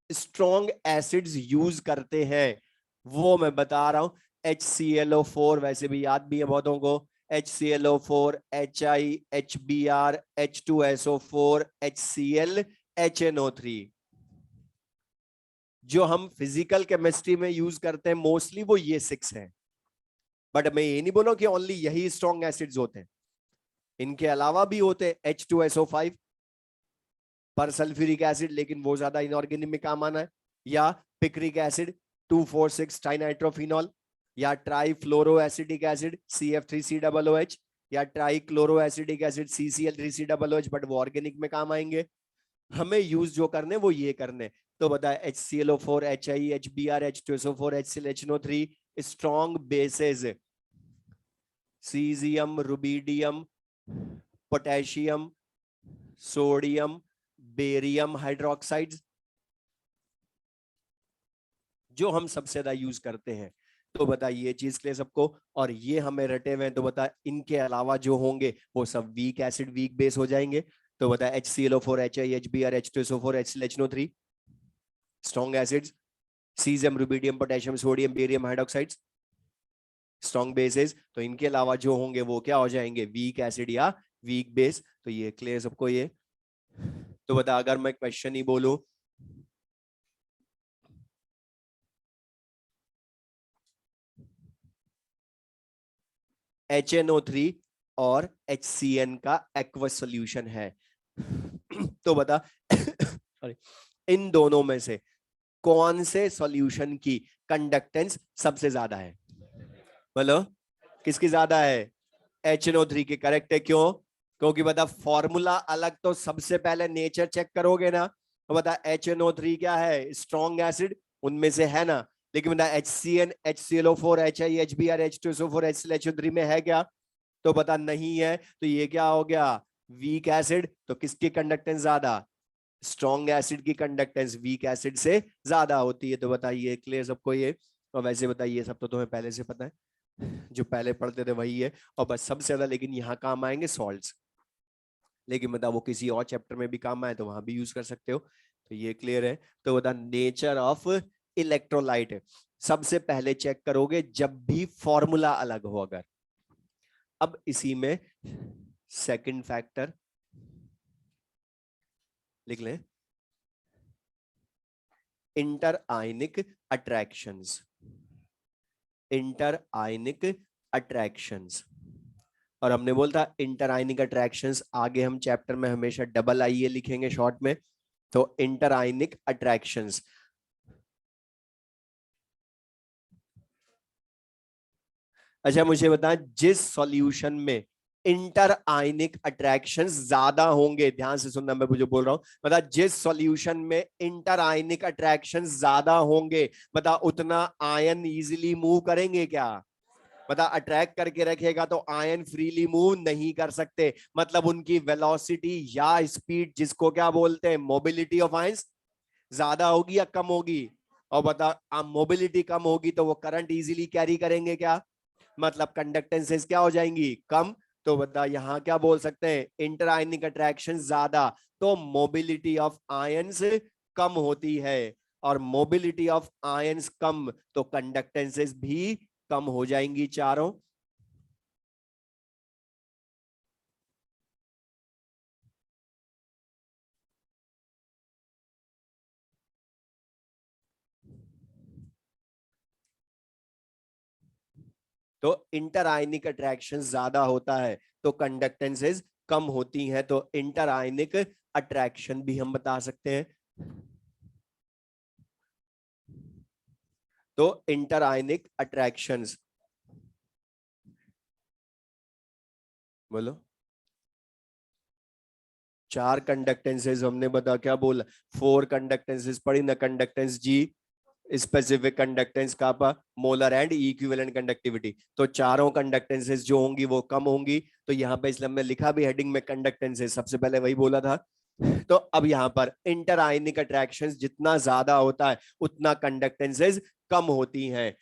स्ट्रॉन्ग एसिड्स यूज करते हैं वो मैं बता रहा हूं। HClO4, वैसे भी याद भी है बहुतों को, HClO4, HI, HBr, H2SO4, HCl, HNO3, जो हम फिजिकल केमिस्ट्री में यूज करते हैं मोस्टली वो ये 6 हैं। बट मैं ये नहीं बोल रहा कि ओनली यही स्ट्रॉन्ग एसिड्स होते हैं, इनके अलावा भी होते हैं H2SO5 पर सल्फ्यूरिक एसिड, लेकिन वो ज्यादा इनऑर्गेनिक में काम आना है, या पिक्रिक एसिड 2,4,6 ट्राइनाइट्रोफिनॉल, या ट्राइफ्लोरो एसिडिक एसिड CF3COOH, या trichloro acidic acid CCl3COOH, but वो ऑर्गेनिक में काम आएंगे। हमें यूज जो करने वो ये करने। तो बताए HClO4, HI, HBr, H2SO4, HCl, HNO3 strong bases, caesium, rubidium, potassium, sodium, barium hydroxides, जो हम सबसे ज्यादा यूज करते हैं। तो बता ये चीज के लिए सबको, और ये हमें रटे हुए हैं, तो बता इनके अलावा जो होंगे वो सब वीक एसिड वीक बेस हो जाएंगे। तो बता HClO4, HI, HBr, H2SO4, HCl, HNO3 strong acids, caesium, rubidium, potassium, sodium, barium hydroxides strong bases. तो इनके अलावा जो होंगे वो क्या हो जाएंगे? वीक एसिड या वीक बेस। तो ये क्लियर सबको ये। तो बता अगर मैं क्वेश्चन ही बोलूं, HNO3 और HCN का एक्वस सॉल्यूशन है, तो बता सॉरी, इन दोनों में से कौन से सॉल्यूशन की कंडक्टेंस सबसे ज्यादा है? बोलो किसकी ज्यादा है? HNO3 की। करेक्ट है। क्यों? क्योंकि बता फॉर्मूला अलग, तो सबसे पहले नेचर चेक करोगे ना। तो बता HNO3 क्या है? स्ट्रॉन्ग एसिड, उनमें से है ना, लेकिन बता HCN HClO4 HI HBr H2SO4 HClHO3 में है क्या? तो बता नहीं है, तो ये क्या हो गया? Weak acid. तो किसकी कंडक्टेंस ज्यादा? स्ट्रॉन्ग एसिड की कंडक्टेंस वीक एसिड से ज्यादा होती है। तो बताइए क्लियर सबको ये? और वैसे बताइए, सब तो तुम्हें पहले से पता है, जो पहले पढ़ते थे वही है। और बस सबसे ज्यादा लेकिन यहाँ काम आएंगे सॉल्ट्स, लेकिन बता वो किसी और चैप्टर में भी काम आए तो वहां भी यूज कर सकते हो। तो ये क्लियर है। तो बता नेचर ऑफ इलेक्ट्रोलाइट सबसे पहले चेक करोगे जब भी फॉर्मूला अलग हो अगर। अब इसी में सेकंड फैक्टर लिख लें, इंटर आयनिक अट्रैक्शंस। इंटर आयनिक अट्रैक्शंस, और हमने बोला था इंटर आयनिक अट्रैक्शंस आगे हम चैप्टर में हमेशा डबल आईए लिखेंगे शॉर्ट में। तो इंटर आयनिक अट्रैक्शंस, अच्छा मुझे बता, जिस सॉल्यूशन में इंटर आयनिक अट्रैक्शन ज्यादा होंगे, ध्यान से सुनना मैं जो बोल रहा हूं, बता जिस सॉल्यूशन में इंटर आयनिक अट्रैक्शन ज्यादा होंगे, बता उतना आयन इजीली मूव करेंगे क्या? बता अट्रैक्ट करके रखेगा तो आयन फ्रीली मूव नहीं कर सकते, मतलब उनकी वेलोसिटी या स्पीड, जिसको क्या बोलते हैं मोबिलिटी ऑफ आयंस, ज्यादा होगी या कम होगी? और बता मोबिलिटी कम होगी तो वो करंट इजीली कैरी करेंगे क्या? मतलब कंडक्टेंसेस क्या हो जाएंगी? कम। तो बता यहां क्या बोल सकते हैं? इंटर आयनिक अट्रैक्शन ज्यादा, तो मोबिलिटी ऑफ आयंस कम होती है, और मोबिलिटी ऑफ आयंस कम तो कंडक्टेंसेस भी कम हो जाएंगी चारों। तो इंटर आयनिक अट्रैक्शन ज्यादा होता है तो कंडक्टेंसेस कम होती हैं, तो इंटर आयनिक अट्रैक्शन भी हम बता सकते हैं। तो इंटर आयनिक अट्रैक्शंस, बोलो। चार कंडक्टेंसेस हमने बता क्या बोला? फोर कंडक्टेंसेस पढ़ी ना, conductance G, specific conductance kappa, molar and equivalent conductivity. तो चारों कंडक्टेंसेस जो होंगी वो कम होंगी। तो यहाँ पे इसलिए हमने लिखा भी हेडिंग में कंडक्टेंसेस, सबसे पहले वही बोला था। तो अब यहाँ पर इंटर आयनिक अट्रैक्शन जितना ज्यादा होता है उतना कंडक्टेंसेस कम होती हैं।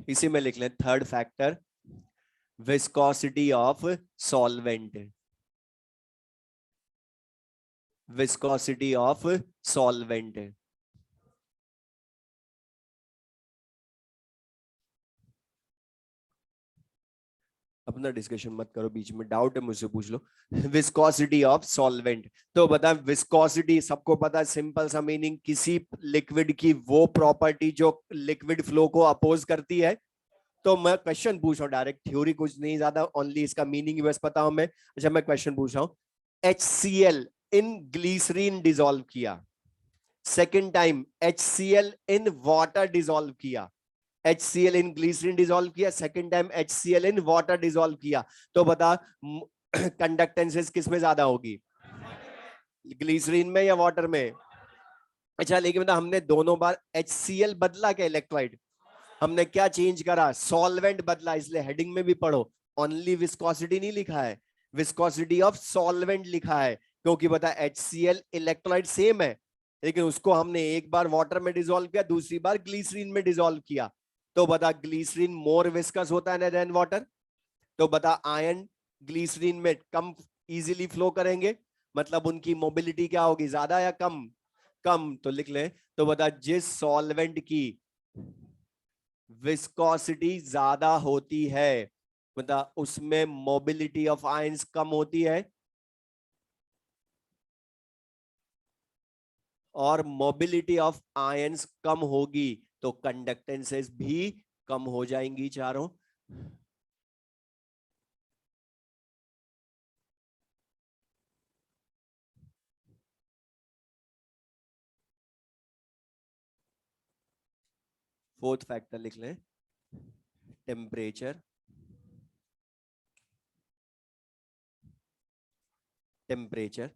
इसी में लिख लें third factor, viscosity of solvent. Viscosity of solvent, अपना डिस्कशन मत करो, बीच में डाउट है मुझसे पूछ लो। विस्कोसिटी ऑफ सॉल्वेंट, तो बता विस्कोसिटी सबको पता है, सिंपल सा मीनिंग, किसी लिक्विड की वो प्रॉपर्टी जो लिक्विड फ्लो को अपोज करती है। तो मैं क्वेश्चन पूछ रहा हूँ डायरेक्ट, थ्योरी कुछ नहीं ज्यादा, ओनली इसका मीनिंग बस पता हूं मैं। अच्छा मैं क्वेश्चन पूछ रहा हूँ, HCl इन ग्लीसरीन डिसॉल्व किया, second time HCl in water dissolve किया, HCl इन ग्लिसरीन डिसॉल्व किया, second time HCl in water dissolve किया, तो बता कंडक्टेंसेस किस में ज्यादा होगी? ग्लिसरीन में या वाटर में? अच्छा लेकिन बता हमने दोनों बार HCl बदला क्या इलेक्ट्रोलाइट? हमने क्या चेंज करा? सॉल्वेंट बदला, इसलिए हेडिंग में भी पढ़ो, ओनली विस्कोसिटी नहीं लिखा है, विस्कोसिटी ऑफ सॉल्वेंट लिखा है, क्योंकि बता HCl इलेक्ट्रोलाइट सेम है, लेकिन उसको हमने एक बार वाटर में डिसॉल्व किया, दूसरी बार ग्लिसरीन में डिसॉल्व किया। तो बता ग्लिसरीन मोर विस्कस होता है देन वाटर, तो बता आयन ग्लिसरीन में कम इजीली फ्लो करेंगे, मतलब उनकी मोबिलिटी क्या होगी? ज्यादा या कम? कम। तो लिख ले, तो बता जिस सॉल्वेंट की विस्कोसिटी ज्यादा होती है, बता उसमें मोबिलिटी ऑफ आयंस कम होती है, और मोबिलिटी ऑफ आयंस कम होगी तो कंडक्टेंसेस भी कम हो जाएंगी चारों। फोर्थ फैक्टर लिख लें, टेम्परेचर। टेम्परेचर,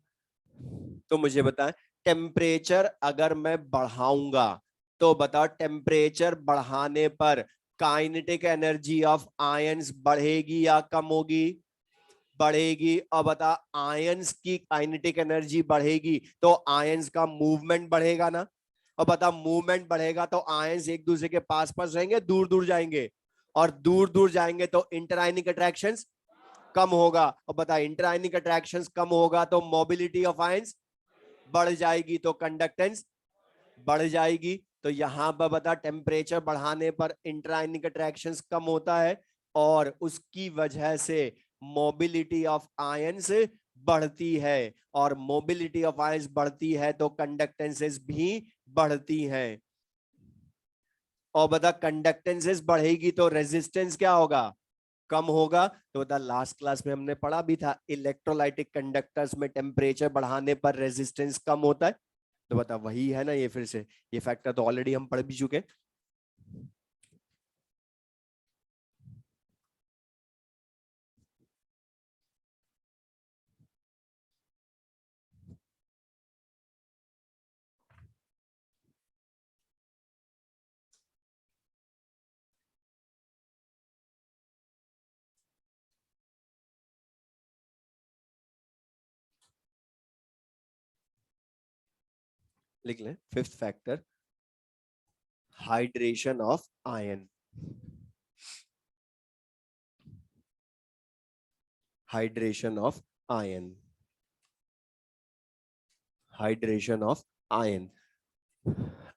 तो मुझे बताएं, टेम्परेचर अगर मैं बढ़ाऊंगा तो बताओ टेम्परेचर बढ़ाने पर काइनेटिक एनर्जी ऑफ आयंस बढ़ेगी या कम होगी? बढ़ेगी। और बता आयंस की काइनेटिक एनर्जी बढ़ेगी तो आयंस का मूवमेंट बढ़ेगा ना। और बता मूवमेंट बढ़ेगा तो आयंस एक दूसरे के पास पास रहेंगे, दूर दूर जाएंगे, और दूर दूर जाएंगे तो इंटरआयनिक अट्रैक्शंस कम होगा। और बता इंटरआयनिक अट्रैक्शंस कम होगा तो मोबिलिटी ऑफ आयंस बढ़ जाएगी, तो कंडक्टेंस बढ़ जाएगी। तो यहां पर बता टेम्परेचर बढ़ाने पर इंटरआयनिक अट्रैक्शंस कम होता है और उसकी वजह से मोबिलिटी ऑफ आयंस बढ़ती है, और मोबिलिटी ऑफ आयंस बढ़ती है तो कंडक्टेंसेस भी बढ़ती हैं। और बता कंडक्टेंसेस बढ़ेगी तो रेजिस्टेंस क्या होगा? कम होगा। तो बता लास्ट क्लास में हमने पढ़ा भी था इलेक्ट्रोलाइटिक कंडक्टर्स में टेम्परेचर बढ़ाने पर रेजिस्टेंस कम होता है। तो बता वही है ना ये, फिर से ये फैक्टर तो ऑलरेडी हम पढ़ भी चुके। लिख लें fifth factor, hydration of ion. Hydration of ion, hydration of ion.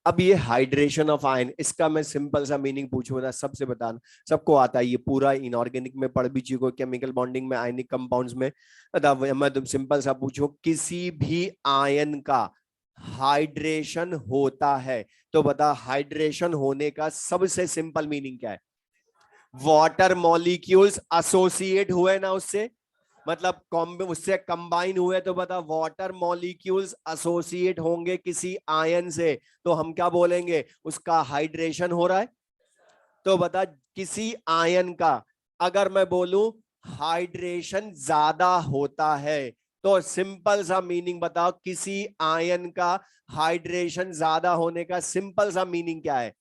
अब ये हाइड्रेशन ऑफ आयन, इसका मैं सिंपल सा मीनिंग पूछूंगा, सबसे बताना, सबको आता है ये पूरा, इनऑर्गेनिक में पढ़ भी चुको, केमिकल बॉन्डिंग में, आयनिक कंपाउंड्स में। मैं तुम सिंपल सा पूछो, किसी भी आयन का हाइड्रेशन होता है तो बता हाइड्रेशन होने का सबसे सिंपल मीनिंग क्या है? वाटर मॉलिक्यूल्स एसोसिएट हुए ना उससे, मतलब उससे कंबाइन हुए, तो बता वाटर मॉलिक्यूल्स एसोसिएट होंगे किसी आयन से तो हम क्या बोलेंगे? उसका हाइड्रेशन हो रहा है। तो बता किसी आयन का अगर मैं बोलूं हाइड्रेशन ज्यादा होता है तो सिंपल सा मीनिंग बताओ, किसी आयन का हाइड्रेशन ज्यादा होने का सिंपल सा मीनिंग क्या है?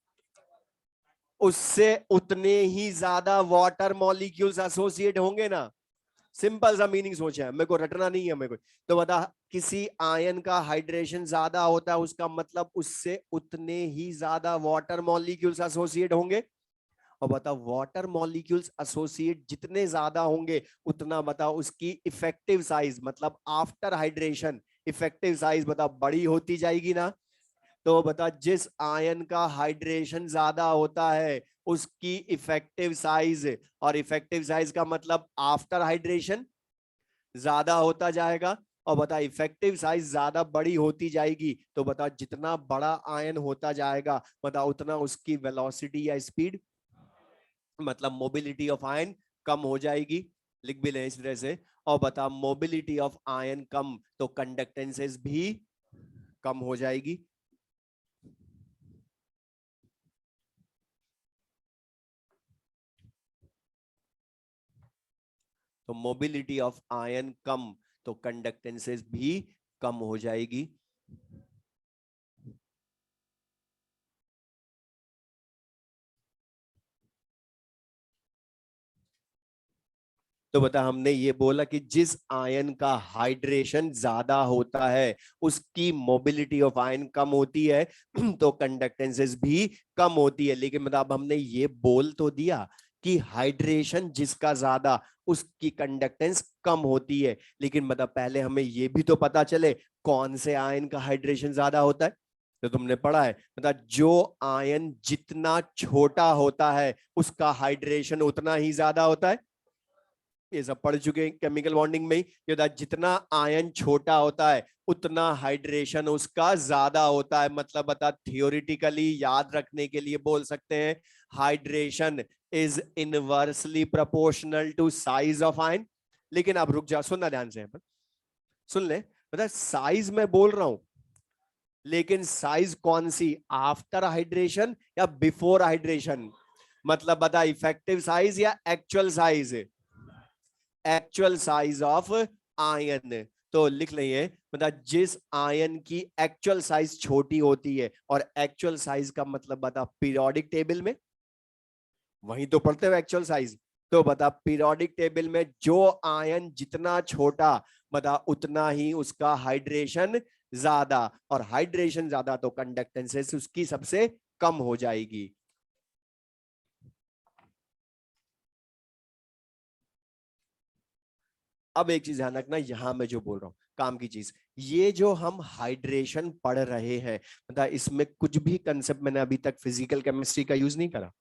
उससे उतने ही ज्यादा वाटर मॉलिक्यूल्स एसोसिएट होंगे ना। सिंपल सा मीनिंग सोचा है, मेरे को रटना नहीं है मेरे को। तो बता किसी आयन का हाइड्रेशन ज्यादा होता है उसका मतलब उससे उतने ही ज्यादा वाटर मॉलिक्यूल्स एसोसिएट होंगे। और बता वाटर मॉलिक्यूल्स एसोसिएट जितने ज्यादा होंगे उतना बता उसकी इफेक्टिव साइज, मतलब आफ्टर हाइड्रेशन इफेक्टिव साइज बता बड़ी होती जाएगी ना। तो बता जिस आयन का हाइड्रेशन ज्यादा होता है उसकी इफेक्टिव साइज, और इफेक्टिव साइज का मतलब आफ्टर हाइड्रेशन ज्यादा होता जाएगा। और बता इफेक्टिव साइज ज्यादा बड़ी होती जाएगी तो बता जितना बड़ा आयन होता जाएगा बता उतना उसकी वेलोसिटी या स्पीड, मतलब मोबिलिटी ऑफ आयन कम हो जाएगी। लिख भी ले इस तरह से। और बता मोबिलिटी ऑफ आयन कम तो कंडक्टेंसेस भी कम हो जाएगी। तो मोबिलिटी ऑफ आयन कम तो कंडक्टेंसेस भी कम हो जाएगी। तो बता हमने ये बोला कि जिस आयन का हाइड्रेशन ज्यादा होता है उसकी मोबिलिटी ऑफ आयन कम होती है तो कंडक्टेंसेस भी कम होती है। लेकिन मतलब हमने ये बोल तो दिया कि हाइड्रेशन जिसका ज्यादा उसकी कंडक्टेंस कम होती है, लेकिन मतलब पहले हमें ये भी तो पता चले कौन से आयन का हाइड्रेशन ज्यादा होता है। तो तुमने पढ़ा है मतलब जो आयन जितना छोटा होता है उसका हाइड्रेशन उतना ही ज्यादा होता है। ये सब पढ़ चुके हैं केमिकल बॉन्डिंग में ही। ये जितना आयन छोटा होता है उतना हाइड्रेशन उसका ज्यादा होता है, मतलब बता थियोरिटिकली याद रखने के लिए बोल सकते हैं hydration is inversely proportional to size of ion. लेकिन अब रुक जा, सुनना ध्यान से, सुन ले। मतलब साइज मैं बोल रहा हूं, लेकिन साइज कौन सी, आफ्टर हाइड्रेशन या बिफोर हाइड्रेशन? मतलब बता इफेक्टिव साइज या actual size? Actual size of ion. तो लिख लेंगे मतलब जिस आयन की एक्चुअल साइज छोटी होती है, और एक्चुअल साइज का मतलब बता पीरियोडिक टेबल में, वहीं तो पढ़ते हो एक्चुअल साइज। तो बता पीरियोडिक टेबल में जो आयन जितना छोटा, बता उतना ही उसका हाइड्रेशन ज्यादा, और हाइड्रेशन ज्यादा तो कंडक्टेंस उसकी सबसे कम हो जाएगी। अब एक चीज ध्यान रखना, यहां मैं जो बोल रहा हूं काम की चीज, ये जो हम हाइड्रेशन पढ़ रहे हैं, मतलब इसमें कुछ भी कंसेप्ट मैंने अभी तक फिजिकल केमिस्ट्री का यूज नहीं करा,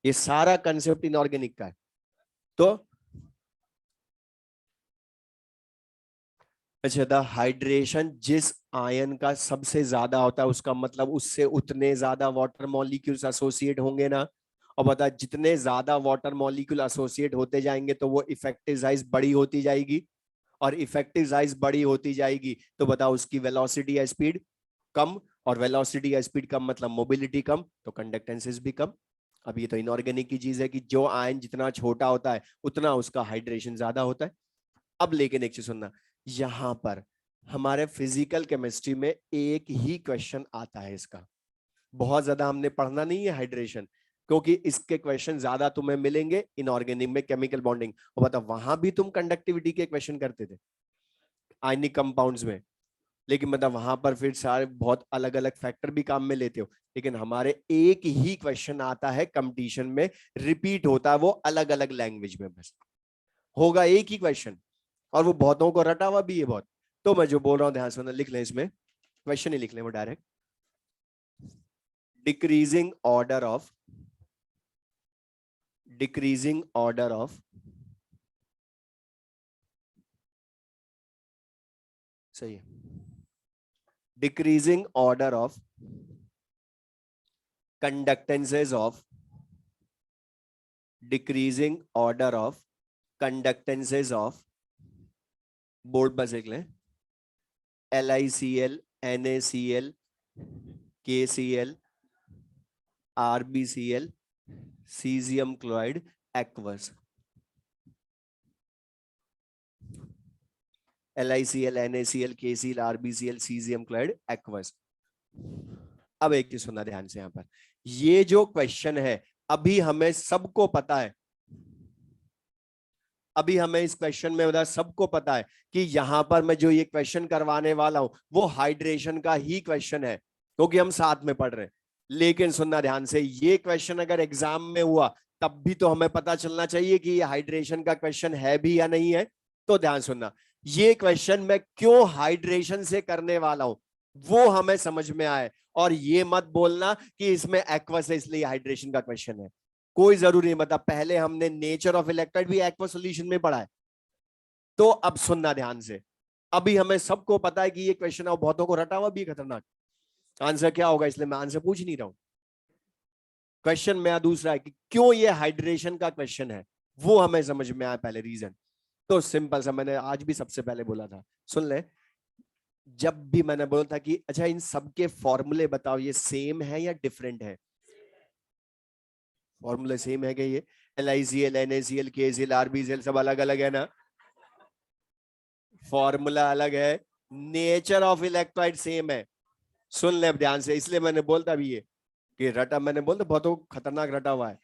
ये सारा कंसेप्ट इनऑर्गेनिक का है। तो अच्छा, द हाइड्रेशन जिस आयन का सबसे ज्यादा होता है, उसका मतलब उससे उतने ज्यादा वाटर मॉलिक्यूल्स एसोसिएट होंगे ना। और बता जितने ज्यादा वाटर मॉलिक्यूल एसोसिएट होते जाएंगे तो वो इफेक्टिव साइज बड़ी होती जाएगी, और इफेक्टिव साइज बड़ी होती जाएगी तो बता उसकी वेलोसिटी या स्पीड कम, और वेलोसिटी या स्पीड कम मतलब मोबिलिटी कम, तो कंडक्टेंसेस भी कम। अब ये तो इनऑर्गेनिक की चीज है कि जो आयन जितना छोटा होता है उतना उसका हाइड्रेशन ज्यादा होता है। अब लेकिन एक चीज सुनना, यहां पर हमारे फिजिकल केमिस्ट्री में एक ही क्वेश्चन आता है इसका, बहुत ज्यादा हमने पढ़ना नहीं है हाइड्रेशन, क्योंकि इसके क्वेश्चन ज्यादा तुम्हें मिलेंगे इनऑर्गेनिक में, केमिकल बॉन्डिंग। और बता वहां भी तुम कंडक्टिविटी के क्वेश्चन करते थे आयनिक कंपाउंड्स में, लेकिन मतलब वहां पर फिर सारे बहुत अलग अलग फैक्टर भी काम में लेते हो। लेकिन हमारे एक ही क्वेश्चन आता है कंपटीशन में, रिपीट होता है वो अलग अलग लैंग्वेज में, बस होगा एक ही क्वेश्चन, और वो बहुतों को रटा हुआ भी है बहुत। तो मैं जो बोल रहा हूं ध्यान से लिख लें, इसमें क्वेश्चन ही लिख लें वो direct, decreasing order of, decreasing order of, सही है, decreasing order of conductances of, decreasing order of conductances of, board बस देख लें, LiCl, NaCl, KCl, RbCl, cesium chloride, aqueous, LiCl, NaCl, KCl, RbCl, cesium chloride, aqueous। अब एक चीज सुनना ध्यान से, यहां पर ये जो क्वेश्चन है, अभी हमें सबको पता है, अभी हमें इस क्वेश्चन में बता सबको पता है कि यहां पर मैं जो ये क्वेश्चन करवाने वाला हूं वो हाइड्रेशन का ही क्वेश्चन है, क्योंकि हम साथ में पढ़ रहे हैं। लेकिन सुनना ध्यान से, ये क्वेश्चन अगर एग्जाम में हुआ तब भी तो हमें पता चलना चाहिए कि ये हाइड्रेशन का क्वेश्चन है भी या नहीं है। तो ध्यान सुनना, ये क्वेश्चन मैं क्यों हाइड्रेशन से करने वाला हूं वो हमें समझ में आए, और ये मत बोलना कि इसमें एक्वस है इसलिए हाइड्रेशन का क्वेश्चन है, कोई जरूरी नहीं। बता पहले हमने नेचर ऑफ इलेक्ट्रोलाइट भी एक्वस सॉल्यूशन में पढ़ा है। तो अब सुनना ध्यान से, अभी हमें सबको पता है कि ये क्वेश्चन है, बहुतों को रटा हुआ भी खतरनाक, आंसर क्या होगा, इसलिए मैं आंसर पूछ नहीं रहा हूं। क्वेश्चन मेरा दूसरा है कि क्यों ये हाइड्रेशन का क्वेश्चन है, वो हमें समझ में आया पहले रीजन। तो सिंपल सा, मैंने आज भी सबसे पहले बोला था, सुन ले, जब भी मैंने बोला था कि अच्छा इन सबके फॉर्मूले बताओ, ये सेम है या डिफरेंट है, फॉर्मूले सेम है क्या, ये LiCl, NaCl, KCl, RbCl सब अलग अलग है ना, फॉर्मूला अलग है, नेचर ऑफ इलेक्ट्रोलाइट सेम है। सुन ले अब ध्यान से, इसलिए मैंने बोलता भी ये कि रटा, मैंने बोलता बहुत खतरनाक रटा हुआ है,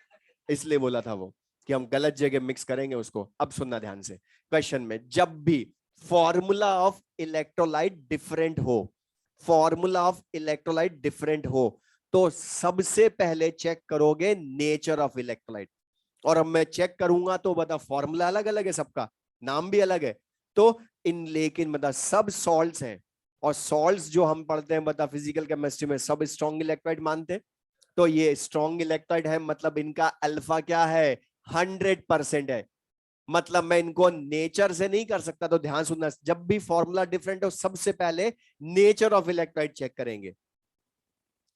इसलिए बोला था वो कि हम गलत जगह मिक्स करेंगे उसको। अब सुनना ध्यान से, क्वेश्चन में जब भी फॉर्मूला ऑफ इलेक्ट्रोलाइट डिफरेंट हो, फॉर्मूला ऑफ इलेक्ट्रोलाइट डिफरेंट हो, तो सबसे पहले चेक करोगे नेचर ऑफ इलेक्ट्रोलाइट। और अब मैं चेक करूंगा तो बता फॉर्मूला अलग अलग है सबका, नाम भी अलग है, तो इन लेकिन बता सब सॉल्ट्स हैं, और सॉल्ट्स जो हम पढ़ते हैं बता फिजिकल केमिस्ट्री में सब स्ट्रॉन्ग इलेक्ट्रोलाइट मानते हैं। तो ये स्ट्रॉन्ग इलेक्ट्रोलाइट है मतलब इनका अल्फा क्या है, 100% है, मतलब मैं इनको नेचर से नहीं कर सकता। तो ध्यान सुनना, जब भी फॉर्मूला डिफरेंट हो सबसे पहले नेचर ऑफ इलेक्ट्रोलाइट चेक करेंगे।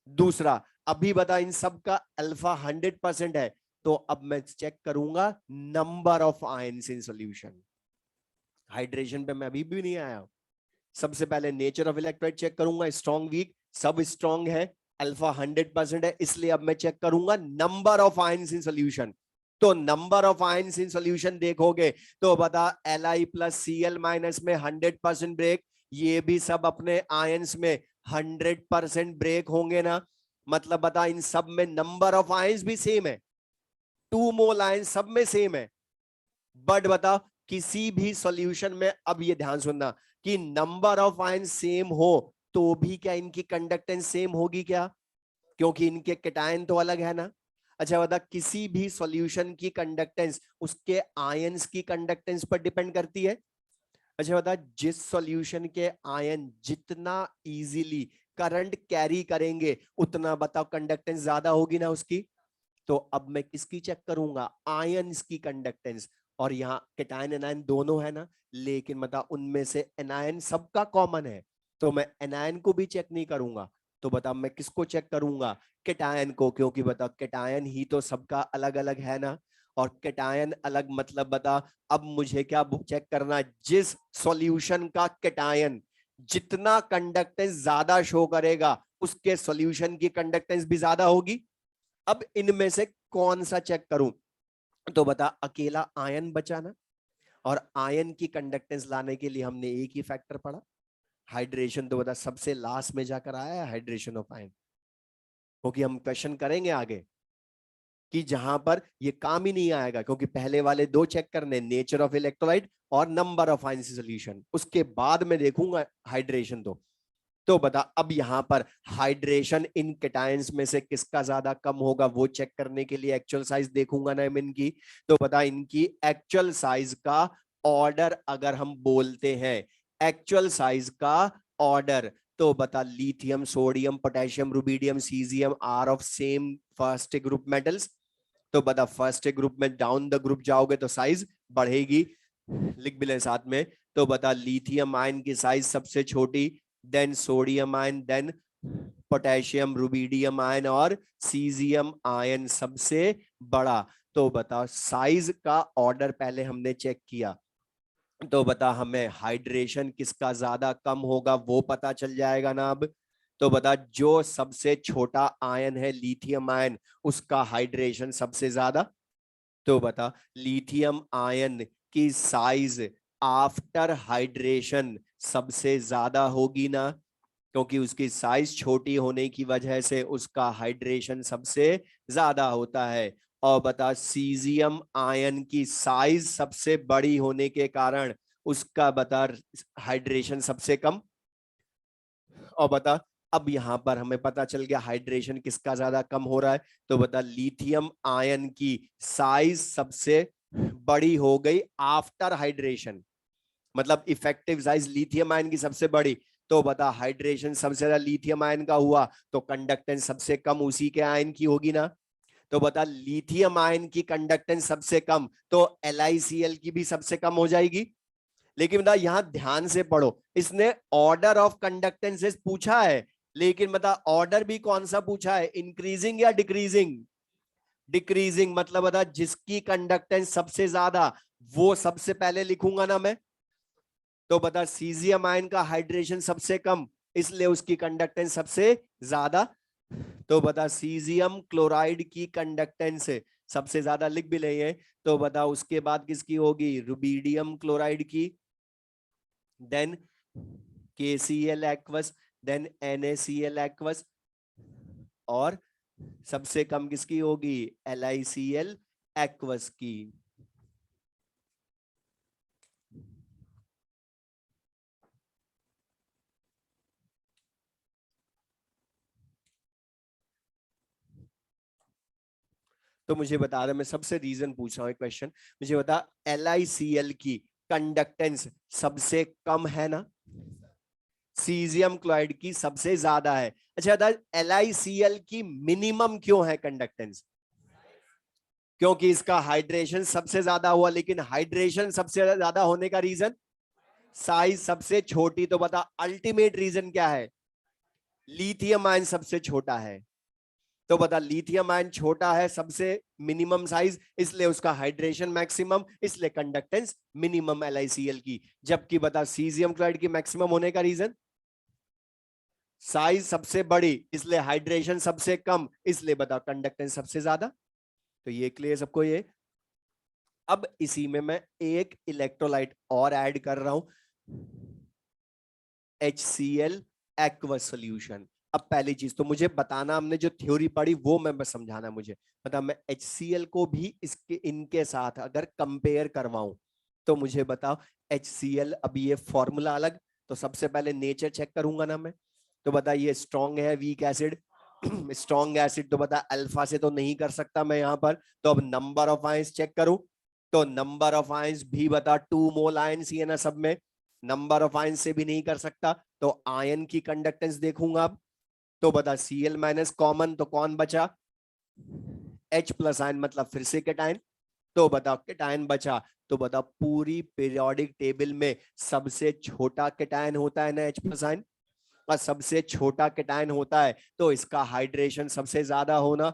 दूसरा, अभी बता इन सब का अल्फा 100% है, तो अब मैं चेक करूंगा number of ions in solution. Hydration पे मैं अभी भी नहीं आया, सबसे पहले नेचर ऑफ इलेक्ट्रोलाइट चेक करूंगा, स्ट्रॉन्ग वीक सब स्ट्रॉन्ग है, अल्फा 100% है, इसलिए अब मैं चेक करूंगा number of ions in solution. तो number of ions in solution देखोगे तो बता Li प्लस Cl माइनस में 100% ब्रेक, ये भी सब अपने आयंस में 100% ब्रेक होंगे ना। मतलब बता, इन सब में नंबर ऑफ आयंस भी सेम है, 2 मोल आयंस सब में सेम है। बट बता, किसी भी सॉल्यूशन में, अब ये ध्यान सुनना, कि नंबर ऑफ आयंस सेम हो तो भी क्या इनकी कंडक्टेंस सेम होगी क्या? क्योंकि इनके कैटायन तो अलग है ना। अच्छा बता, किसी भी सॉल्यूशन की कंडक्टेंस उसके आयंस की कंडक्टेंस पर डिपेंड करती है। अच्छा बता, जिस सॉल्यूशन के आयन जितना इजीली करंट कैरी करेंगे उतना बताओ कंडक्टेंस ज्यादा होगी ना उसकी। तो अब मैं किसकी चेक करूंगा? आयंस की कंडक्टेंस। और यहाँ कैटायन एनायन दोनों है ना, लेकिन बता उनमें से एनायन सबका कॉमन है, तो मैं एनायन को भी चेक नहीं करूंगा। तो बता मैं किसको चेक करूंगा? कैटायन को, क्योंकि बता कैटायन ही तो सबका अलग अलग है ना। और कैटायन अलग मतलब बता, अब मुझे क्या चेक करना? जिस सॉल्यूशन का कैटायन जितना कंडक्टेंस ज्यादा शो करेगा उसके सॉल्यूशन की कंडक्टेंस भी ज्यादा होगी। अब इनमें से कौन सा चेक करूं? तो बता, अकेला आयन बचा ना। और आयन की कंडक्टेंस लाने के लिए हमने एक ही फैक्टर पढ़ा, हाइड्रेशन। तो बता सबसे लास्ट में जाकर आया है हाइड्रेशन ऑफ आयन, क्योंकि हम क्वेश्चन करेंगे आगे कि जहां पर ये काम ही नहीं आएगा, क्योंकि पहले वाले दो चेक करने, नेचर ऑफ इलेक्ट्रोलाइट और नंबर ऑफ आयन सॉल्यूशन, उसके बाद में देखूंगा हाइड्रेशन। तो बता, अब यहां पर हाइड्रेशन इन कैटायंस में से किसका ज्यादा कम होगा वो चेक करने के लिए एक्चुअल साइज देखूंगा ना मैं इनकी। तो बता, इनकी एक्चुअल साइज का ऑर्डर अगर हम बोलते हैं, एक्चुअल साइज का ऑर्डर, तो बता lithium, sodium, potassium, rubidium, caesium are of same first group metals. तो बता फर्स्ट ग्रुप में डाउन द ग्रुप जाओगे तो साइज बढ़ेगी, लिख भी ले साथ में। तो बता लिथियम आयन की साइज सबसे छोटी, then sodium ion, then potassium, rubidium ion और सीजियम आयन सबसे बड़ा। तो बता साइज का ऑर्डर पहले हमने चेक किया, तो बता हमें हाइड्रेशन किसका ज्यादा कम होगा वो पता चल जाएगा ना अब। तो बता, जो सबसे छोटा आयन है लिथियम आयन, उसका हाइड्रेशन सबसे ज्यादा। तो बता लिथियम आयन की साइज आफ्टर हाइड्रेशन सबसे ज्यादा होगी ना, क्योंकि उसकी साइज छोटी होने की वजह से उसका हाइड्रेशन सबसे ज्यादा होता है। और बता सीजियम आयन की साइज सबसे बड़ी होने के कारण उसका बता हाइड्रेशन सबसे कम। और बता, अब यहां पर हमें पता चल गया हाइड्रेशन किसका ज्यादा कम हो रहा है। तो बता लिथियम आयन की साइज सबसे बड़ी हो गई आफ्टर हाइड्रेशन, मतलब इफेक्टिव साइज लिथियम आयन की सबसे बड़ी। तो बता हाइड्रेशन सबसे ज्यादा लिथियम आयन का हुआ तो कंडक्टेंस सबसे कम उसी के आयन की होगी ना। तो बता लिथियम आयन की कंडक्टेंस सबसे कम तो LiCl की भी सबसे कम हो जाएगी। लेकिन बता यहां ध्यान से पढ़ो, इसने ऑर्डर ऑफ कंडक्टेंसेस पूछा है, लेकिन बता ऑर्डर भी कौन सा पूछा है, इंक्रीजिंग या डिक्रीजिंग? डिक्रीजिंग, मतलब बता जिसकी कंडक्टेंस सबसे ज्यादा वो सबसे पहले लिखूंगा ना मैं। तो बता सीजियम आयन का हाइड्रेशन सबसे कम, इसलिए उसकी कंडक्टेंस सबसे ज्यादा। तो बता सीजियम क्लोराइड की कंडक्टेंस सबसे ज्यादा, लिख भी ले है। तो बता उसके बाद किसकी होगी? रुबिडियम क्लोराइड की, then KCl aqueous, then NaCl aqueous, और सबसे कम किसकी होगी? LiCl एक्वस की। तो मुझे बता रहा, मैं सबसे रीजन पूछ रहा हूँ एक क्वेश्चन, मुझे बता LiCl की कंडक्टेंस सबसे कम है ना, सीजियम क्लोराइड की सबसे ज्यादा है। अच्छा बता LiCl की मिनिमम क्यों है कंडक्टेंस? क्योंकि इसका हाइड्रेशन सबसे ज्यादा हुआ, लेकिन हाइड्रेशन सबसे ज्यादा होने का रीजन साइज सबसे छोटी। तो बता अल्टीमेट रीजन क्या है? लिथियम आयन सबसे छोटा है। तो बता लिथियम आयन छोटा है, सबसे मिनिमम साइज, इसलिए उसका हाइड्रेशन मैक्सिमम, इसलिए कंडक्टेंस मिनिमम LiCl की। जबकि बता सीजियम क्लोराइड की मैक्सिमम होने का रीजन साइज सबसे बड़ी, इसलिए हाइड्रेशन सबसे कम, इसलिए बता कंडक्टेंस सबसे ज्यादा। तो ये क्लियर सबको ये। अब इसी में मैं एक इलेक्ट्रोलाइट और ऐड कर रहा हूं, HCl एक्वस सोल्यूशन। अब पहली चीज तो मुझे बताना, हमने जो थ्योरी पढ़ी वो मैं बस समझाना मुझे, मतलब मैं HCl को भी इसके इनके साथ अगर कंपेयर करवाऊं तो मुझे बताओ HCl, अभी ये फॉर्मूला अलग, तो सबसे पहले नेचर चेक करूंगा ना मैं, तो बता ये स्ट्रॉन्ग है वीक एसिड, स्ट्रॉन्ग एसिड तो बता अल्फा से तो नहीं कर सकता मैं यहां पर, तो अब नंबर ऑफ आयंस चेक करूं, तो नंबर ऑफ आयंस भी बता 2 मोल आयंस ही है ना सब में, नंबर ऑफ आयंस से भी नहीं कर सकता, तो आयन की कंडक्टेंस देखूंगा अब, तो बता Cl माइनस कॉमन, तो कौन बचा H प्लस आयन, मतलब फिर से केटायन, तो बता केटायन बचा, तो बता पूरी पीरियोडिक टेबल में सबसे छोटा केटायन होता है ना H प्लस आयन, और सबसे छोटा केटायन होता है तो इसका हाइड्रेशन सबसे ज्यादा होना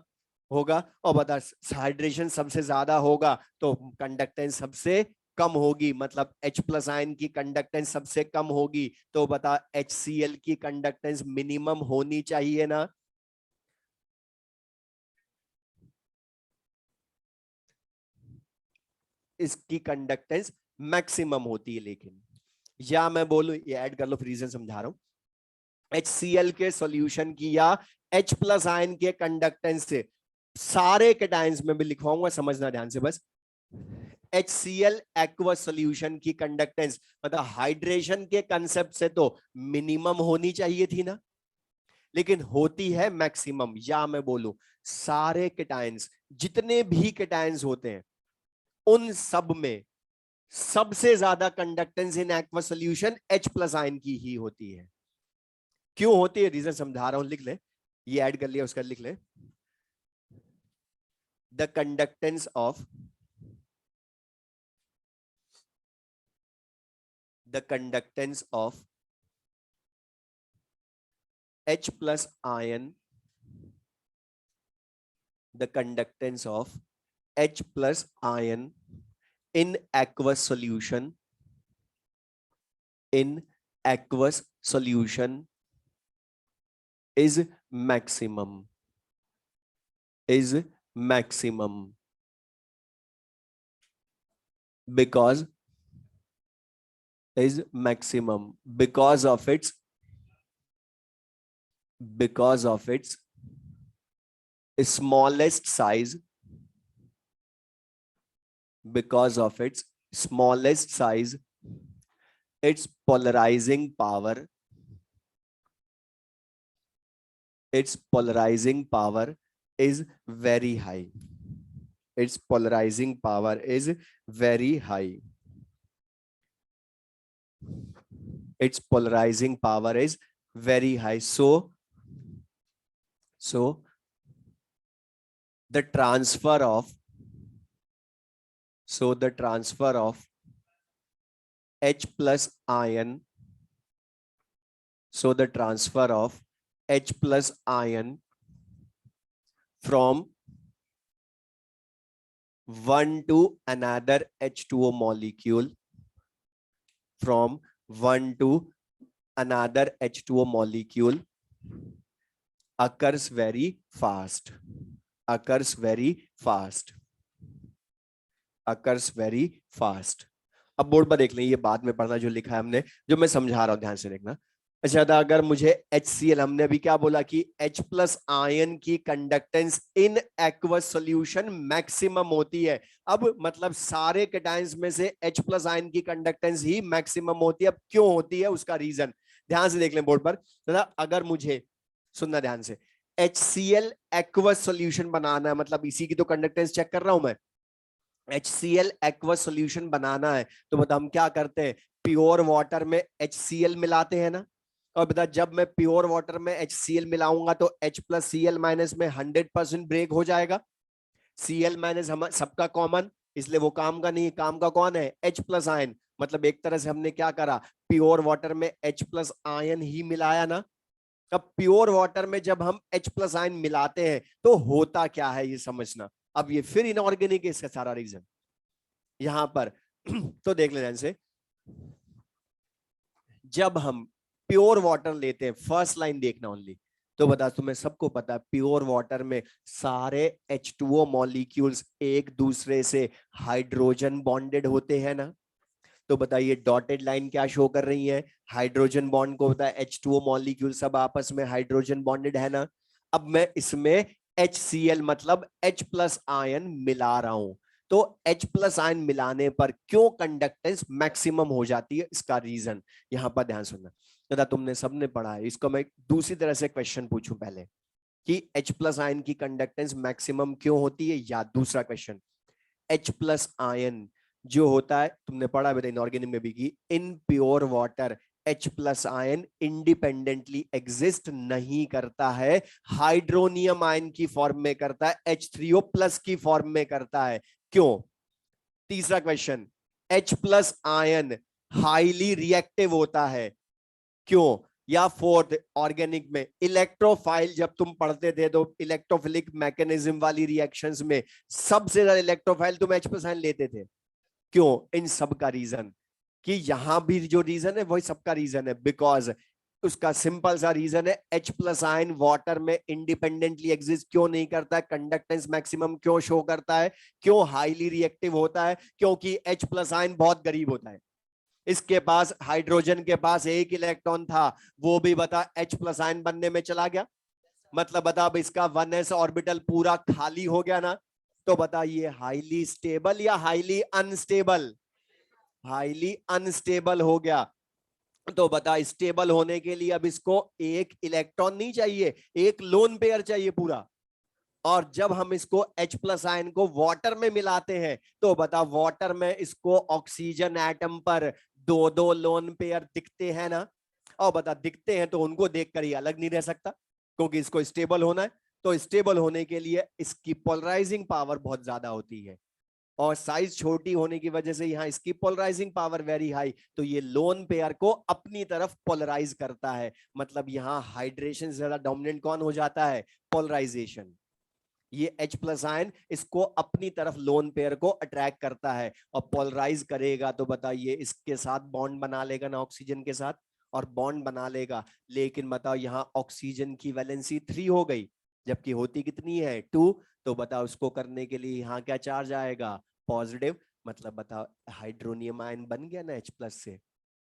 होगा, और बता हाइड्रेशन सबसे ज्यादा होगा तो कंडक्टेंस सबसे कम होगी, मतलब H प्लस आयन की कंडक्टेंस सबसे कम होगी, तो बता HCl की कंडक्टेंस मिनिमम होनी चाहिए ना, इसकी कंडक्टेंस मैक्सिमम होती है, लेकिन या मैं बोलूं ये ऐड कर लो, रीजन समझा रहा हूं, HCl के सॉल्यूशन की या H प्लस आयन के कंडक्टेंस से, सारे केटायंस में भी लिखवाऊंगा, समझना ध्यान से बस, HCl एक्वस सॉल्यूशन की कंडक्टेंस मतलब हाइड्रेशन के कंसेप्ट से तो मिनिमम होनी चाहिए थी ना, लेकिन होती है मैक्सिमम, या मैं बोलूं सारे केटायंस, जितने भी केटायंस होते हैं उन सब में सबसे ज्यादा conductance in aqueous solution H plus ion की ही होती है। क्यों होती है, रीजन समझा रहा हूं, लिख ले, ये ऐड कर लिया उसका, लिख ले, the conductance of the conductance of H plus ion, the conductance of H plus ion in aqueous solution, in aqueous solution is maximum, is maximum, because is maximum because of its smallest size, because of its smallest size, its polarizing power, its polarizing power is very high, its polarizing power is very high, its polarizing power is very high, so the transfer of the transfer of H plus ion, so the transfer of H plus ion from one to another H2O molecule, from one to another H2O molecule occurs very fast, occurs very fast, occurs very fast। अब बोर्ड पर देख लें, ये बाद में पढ़ना जो लिखा है हमने, जो मैं समझा रहा हूं ध्यान से देखना। अच्छा था, अगर मुझे HCl, हमने अभी क्या बोला कि H प्लस आयन की conductance in aqueous solution maximum होती है, अब मतलब सारे केटायंस में से H प्लस आयन की कंडक्टेंस ही मैक्सिमम होती है। अब क्यों होती है उसका रीजन ध्यान से देख लें बोर्ड पर, अगर मुझे सुनना ध्यान से, HCl एक्वस सॉल्यूशन बनाना है, मतलब इसी की तो कंडक्टेंस चेक कर रहा हूं मैं, HCl एक्वस सॉल्यूशन बनाना है तो बता हम क्या करते हैं, प्योर वाटर में HCl मिलाते हैं ना, और बता जब मैं प्योर वाटर में HCl मिलाऊंगा तो H प्लस Cl माइनस में 100% ब्रेक हो जाएगा, Cl माइनस हम सबका कॉमन, इसलिए वो काम का नहीं, काम का कौन है H प्लस आयन, मतलब एक तरह से हमने क्या करा, प्योर वाटर में H प्लस आयन ही मिलाया ना। अब प्योर वाटर में जब हम H प्लस आयन मिलाते हैं तो होता क्या है ये समझना, अब ये फिर इनऑर्गेनिक है इसका सारा रीजन यहां पर तो देख ले ध्यान से, जब हम प्योर वाटर लेते हैं, फर्स्ट लाइन देखना ओनली, तो बता तुम्हें सबको पता है प्योर वाटर में सारे H2O मॉलिक्यूल्स एक दूसरे से हाइड्रोजन बॉन्डेड होते हैं ना, तो बताइए डॉटेड लाइन क्या शो कर रही है, हाइड्रोजन बॉन्ड को बताया H2O मॉलिक्यूल सब आपस में हाइड्रोजन बॉन्डेड है ना। अब मैं इसमें HCl मतलब H प्लस आयन मिला रहा हूं, तो H प्लस आयन मिलाने पर क्यों कंडक्टेंस मैक्सिमम हो जाती है, इसका रीजन यहां पर ध्यान सुनना। दादा तुमने सबने पढ़ा है इसको, मैं दूसरी तरह से क्वेश्चन पूछूं पहले कि H प्लस आयन की कंडक्टेंस मैक्सिमम क्यों होती है, या दूसरा क्वेश्चन H प्लस आयन जो होता है तुमने पढ़ा है इनऑर्गेनिक में भी कि in pure water H plus ion independently exist नहीं करता है, हाइड्रोनियम आयन की फॉर्म में करता है, H3O प्लस की फॉर्म में करता है, क्यों। तीसरा question H plus ion highly reactive होता है, क्यों। या फोर्थ ऑर्गेनिक में इलेक्ट्रोफाइल, जब तुम पढ़ते थे तो इलेक्ट्रोफिलिक मैकेनिज्म वाली रिएक्शंस में सबसे ज्यादा इलेक्ट्रोफाइल तुम H प्लस आयन लेते थे, क्यों। इन सब का रीजन कि यहां भी जो रीजन है वही सबका रीजन है, बिकॉज उसका सिंपल सा रीजन है H प्लस आयन वाटर में इंडिपेंडेंटली एग्जिस्ट क्यों नहीं करता है, कंडक्टेंस मैक्सिमम क्यों शो करता है, क्यों हाईली रिएक्टिव होता है, क्योंकि H प्लस आयन बहुत गरीब होता है। इसके पास हाइड्रोजन के पास एक इलेक्ट्रॉन था, वो भी बता H प्लस आयन बनने में चला गया, मतलब बता अब इसका 1s ऑर्बिटल पूरा खाली हो गया ना। तो बता ये हाईली स्टेबल या हाईली अनस्टेबल, हाईली अनस्टेबल हो गया। तो बता स्टेबल होने के लिए अब इसको एक इलेक्ट्रॉन नहीं चाहिए, एक लोन पेयर चाहिए पूरा। और जब हम इसको H प्लस आयन को वाटर में मिलाते हैं तो बता वाटर में इसको ऑक्सीजन एटम पर दो दो लोन पेयर दिखते हैं ना। और बता दिखते हैं तो उनको देखकर ही अलग नहीं रह सकता, क्योंकि इसको स्टेबल होना है। तो स्टेबल होने के लिए इसकी पोलराइजिंग पावर बहुत ज्यादा होती है, और साइज छोटी होने की वजह से यहाँ इसकी पोलराइजिंग पावर वेरी हाई, तो ये लोन पेयर को अपनी तरफ पोलराइज करता है। मतलब यहाँ हाइड्रेशन से ज्यादा डोमिनेंट कौन हो जाता है, पोलराइजेशन। ये H प्लस आयन इसको अपनी तरफ लोन पेयर को अट्रैक्ट करता है और पोलराइज करेगा, तो बताइए इसके साथ बॉन्ड बना लेगा ना ऑक्सीजन के साथ, और बॉन्ड बना लेगा। लेकिन बताओ यहाँ ऑक्सीजन की वैलेंसी 3 हो गई, जबकि होती कितनी है 2। तो बताओ उसको करने के लिए यहाँ क्या चार्ज आएगा, पॉजिटिव। मतलब बताओ हाइड्रोनियम आयन बन गया ना H प्लस से,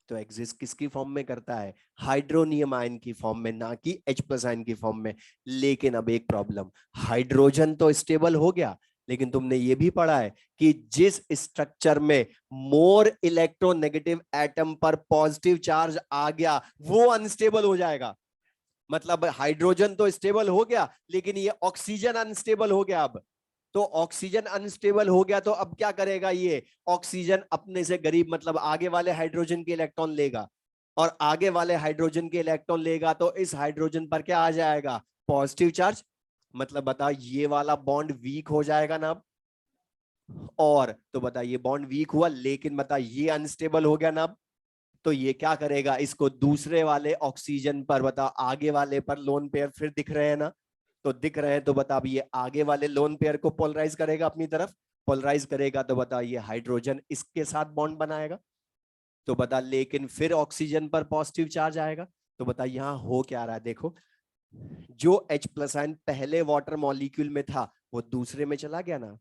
तो एग्जिस्ट किसकी फॉर्म में करता है, हाइड्रोनियम आयन की फॉर्म में, ना कि H प्लस आयन की फॉर्म में। लेकिन अब एक प्रॉब्लम, हाइड्रोजन तो स्टेबल हो गया, लेकिन तुमने ये भी पढ़ा है कि जिस स्ट्रक्चर में मोर इलेक्ट्रोनेगेटिव एटम पर पॉजिटिव चार्ज आ गया वो अनस्टेबल हो जाएगा। मतलब हाइड्रोजन तो स्टेबल हो गया, लेकिन ये ऑक्सीजन अनस्टेबल हो गया। अब तो ऑक्सीजन अनस्टेबल हो गया, तो अब क्या करेगा, ये ऑक्सीजन अपने से गरीब मतलब आगे वाले हाइड्रोजन के इलेक्ट्रॉन लेगा, और आगे वाले हाइड्रोजन के इलेक्ट्रॉन लेगा तो इस हाइड्रोजन पर क्या आ जाएगा, पॉजिटिव चार्ज। मतलब बता ये वाला बॉन्ड वीक हो जाएगा ना अब। और तो बता ये बॉन्ड वीक हुआ, लेकिन बता ये अनस्टेबल हो गया ना अब। तो ये क्या करेगा, इसको दूसरे वाले ऑक्सीजन पर बता आगे वाले पर लोन पेयर फिर दिख रहे हैं ना, तो दिख रहे हैं, तो बता अब ये आगे वाले लोन पेयर को पोलराइज करेगा अपनी तरफ। पोलराइज करेगा तो बता ये हाइड्रोजन इसके साथ बॉन्ड बनाएगा, तो बता लेकिन फिर ऑक्सीजन पर पॉजिटिव चार्ज आएगा। तो बता यहाँ हो क्या रहा है, देखो जो H प्लस आयन पहले वाटर मॉलिक्यूल में था वो दूसरे में चला गया ना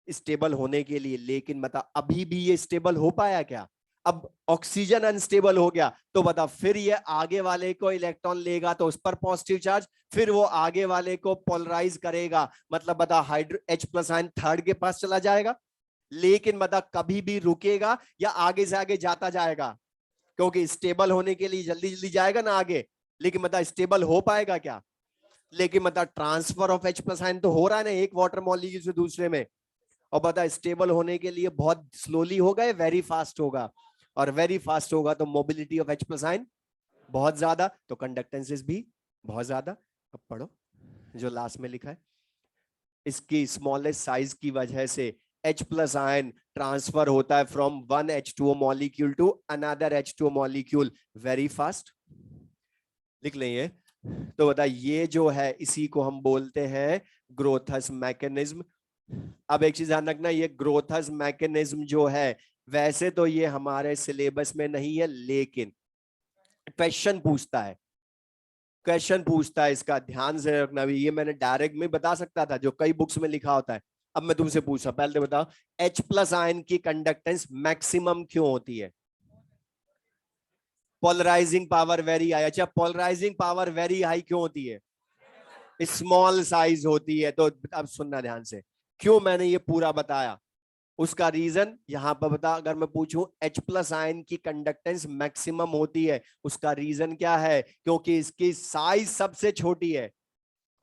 स्टेबल होने के लिए, लेकिन बता अभी भी ये स्टेबल हो पाया क्या, अब ऑक्सीजन अनस्टेबल हो गया, तो बता फिर ये आगे वाले को इलेक्ट्रॉन लेगा तो उस पर पॉजिटिव चार्ज, फिर वो आगे वाले को पोलराइज करेगा। मतलब बता hydro H plus ion third के पास चला जाएगा, लेकिन बता कभी भी रुकेगा या आगे से आगे जाता जाएगा, क्योंकि स्टेबल होने के लिए जल्दी जल्दी जाएगा ना आगे, लेकिन बता स्टेबल हो पाएगा क्या। लेकिन बता transfer of H plus ion तो हो रहा है ना एक वाटर मॉलिक्यूल से दूसरे में, और बता स्टेबल होने के लिए बहुत स्लोली होगा या वेरी फास्ट होगा, और वेरी फास्ट होगा तो mobility of H plus ion बहुत ज्यादा, तो कंडक्टेंसेस भी बहुत ज्यादा। अब पढ़ो जो लास्ट में लिखा है, इसकी स्मॉलेस्ट साइज की वजह से H प्लस आयन ट्रांसफर होता है from one H2O molecule to another H2O molecule very fast. लिख लेंगे। तो बता ये जो है इसी को हम बोलते हैं ग्रोथस मैकेनिज्म। अब एक चीज ध्यान रखना, ये ग्रोथस मैकेनिज्म जो है वैसे तो ये हमारे सिलेबस में नहीं है, लेकिन क्वेश्चन पूछता है, क्वेश्चन पूछता है इसका ध्यान से रखना भी। ये मैंने डायरेक्ट में बता सकता था जो कई बुक्स में लिखा होता है, अब मैं तुमसे पूछा, पहले तो बताओ H प्लस आयन की कंडक्टेंस मैक्सिमम क्यों होती है? Polarising power very high. अच्छा, पोलराइजिंग पावर वेरी हाई क्यों होती है? स्मॉल साइज होती है। तो अब सुनना ध्यान से, क्यों मैंने ये पूरा बताया, उसका रीजन यहां पर बता। अगर मैं पूछूं H प्लस आयन की कंडक्टेंस मैक्सिमम होती है, उसका रीजन क्या है? क्योंकि इसकी साइज सबसे छोटी है,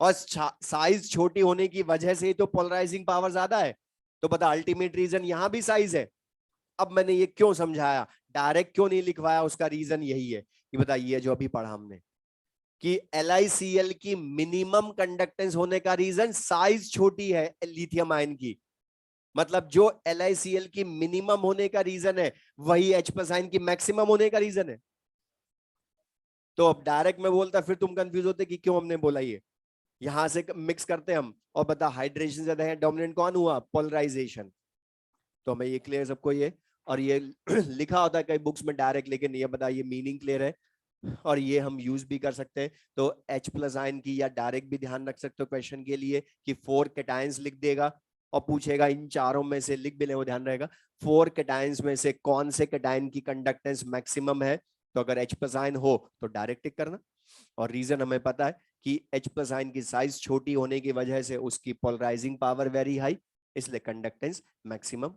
और साइज छोटी होने की वजह से ही तो पोलराइजिंग पावर ज्यादा है। तो बता, अल्टीमेट रीजन यहां भी साइज है। अब मैंने ये क्यों समझाया, डायरेक्ट क्यों नहीं लिखवाया, उसका रीजन यही है। ये बताइए, जो अभी पढ़ा हमने कि LiCl की मिनिमम कंडक्टेंस होने का रीजन साइज छोटी है लिथियम आयन की। मतलब जो LiCl की मिनिमम होने का रीजन है, वही H प्लस आयन की मैक्सिमम होने का रीजन है। तो अब डायरेक्ट में बोलता, फिर तुम कंफ्यूज होते कि क्यों हमने बोला ये। यहां से मिक्स करते हम, और बता हाइड्रेशन ज्यादा है, डोमिनेंट कौन हुआ? पोलराइजेशन। तो हमें ये क्लियर सबको ये, और ये लिखा होता है कई बुक्स में डायरेक्ट, लेकिन ये बता ये मीनिंग क्लियर है, और ये हम यूज भी कर सकते हैं। तो H प्लस आयन की, या डायरेक्ट भी ध्यान रख सकते हो क्वेश्चन के लिए कि 4 कैटायंस लिख देगा, और पूछेगा इन चारों में से, लिख भी ले वो ध्यान रहेगा, 4 कैटायंस में से कौन से कैटायन की कंडक्टेंस मैक्सिमम है। तो अगर H प्लस आयन हो तो डायरेक्ट टिक करना। और रीजन हमें पता है कि H प्लस आयन की साइज छोटी होने की वजह से उसकी पोलराइजिंग पावर वेरी हाई, इसलिए कंडक्टेंस मैक्सिमम।